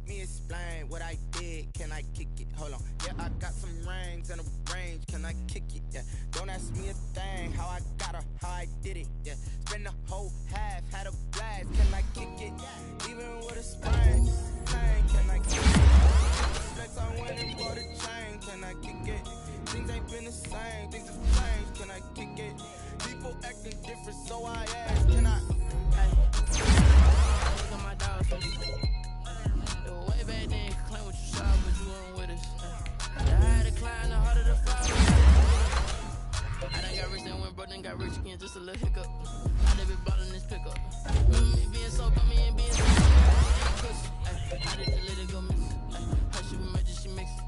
me explain what I did. Can I kick it? Hold on. Yeah, I got some rings and a range. Can I kick it? Yeah. Don't ask me a thing. How I got her, how I did it. Yeah. Spend the whole half, had a blast. Can I kick it? Even with a sprain. Can I kick it? Flex, I went and bought a chain. Can I kick it? Things ain't been the same. Things have changed. Can I kick it? People acting different, so I ask. Can I? Hey.
Look at my dogs. It was way back then. Claim what you saw, but you weren't with us. The higher the climb, the harder the fall. I done got rich and went broke, then got rich again. Just a little hiccup. I done been ballin' this pickup. Me being so bummy and being so I did the little go miss. Her she emerged, she mixed.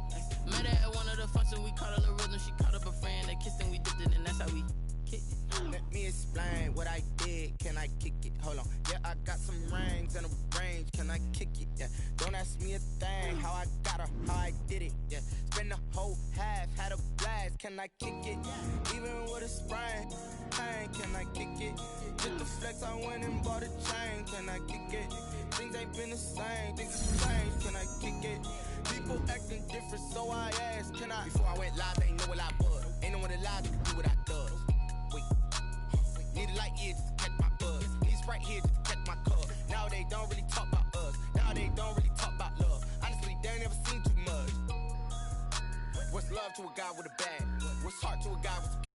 Met her at one of the functions, we caught her the rhythm. She caught up a friend, they kissed and we dipped it, and that's how we kicked it.
Let me explain what I did. Can I kick it? Hold on. Yeah, I got some rings and a range. Can I kick it? Yeah. Don't ask me a thing. How I got her, how I did it. Yeah. Spend the whole half, had a blast. Can I kick it? Even with a sprain. Can I kick it? Just the flex, I went and bought a chain. Can I kick it? Things ain't been the same. Things have changed. Can I kick it? People acting different, so I asked. Can I? Before I went live, ain't know what I was. Ain't no one alive to do what I does. Wait. Need a light here just to catch my buzz. Need Sprite here just to catch my cup. Now they don't really talk about us. Now they don't really talk about love. Honestly, they ain't never seen too much. What's love to a guy with a bag? What's heart to a guy with a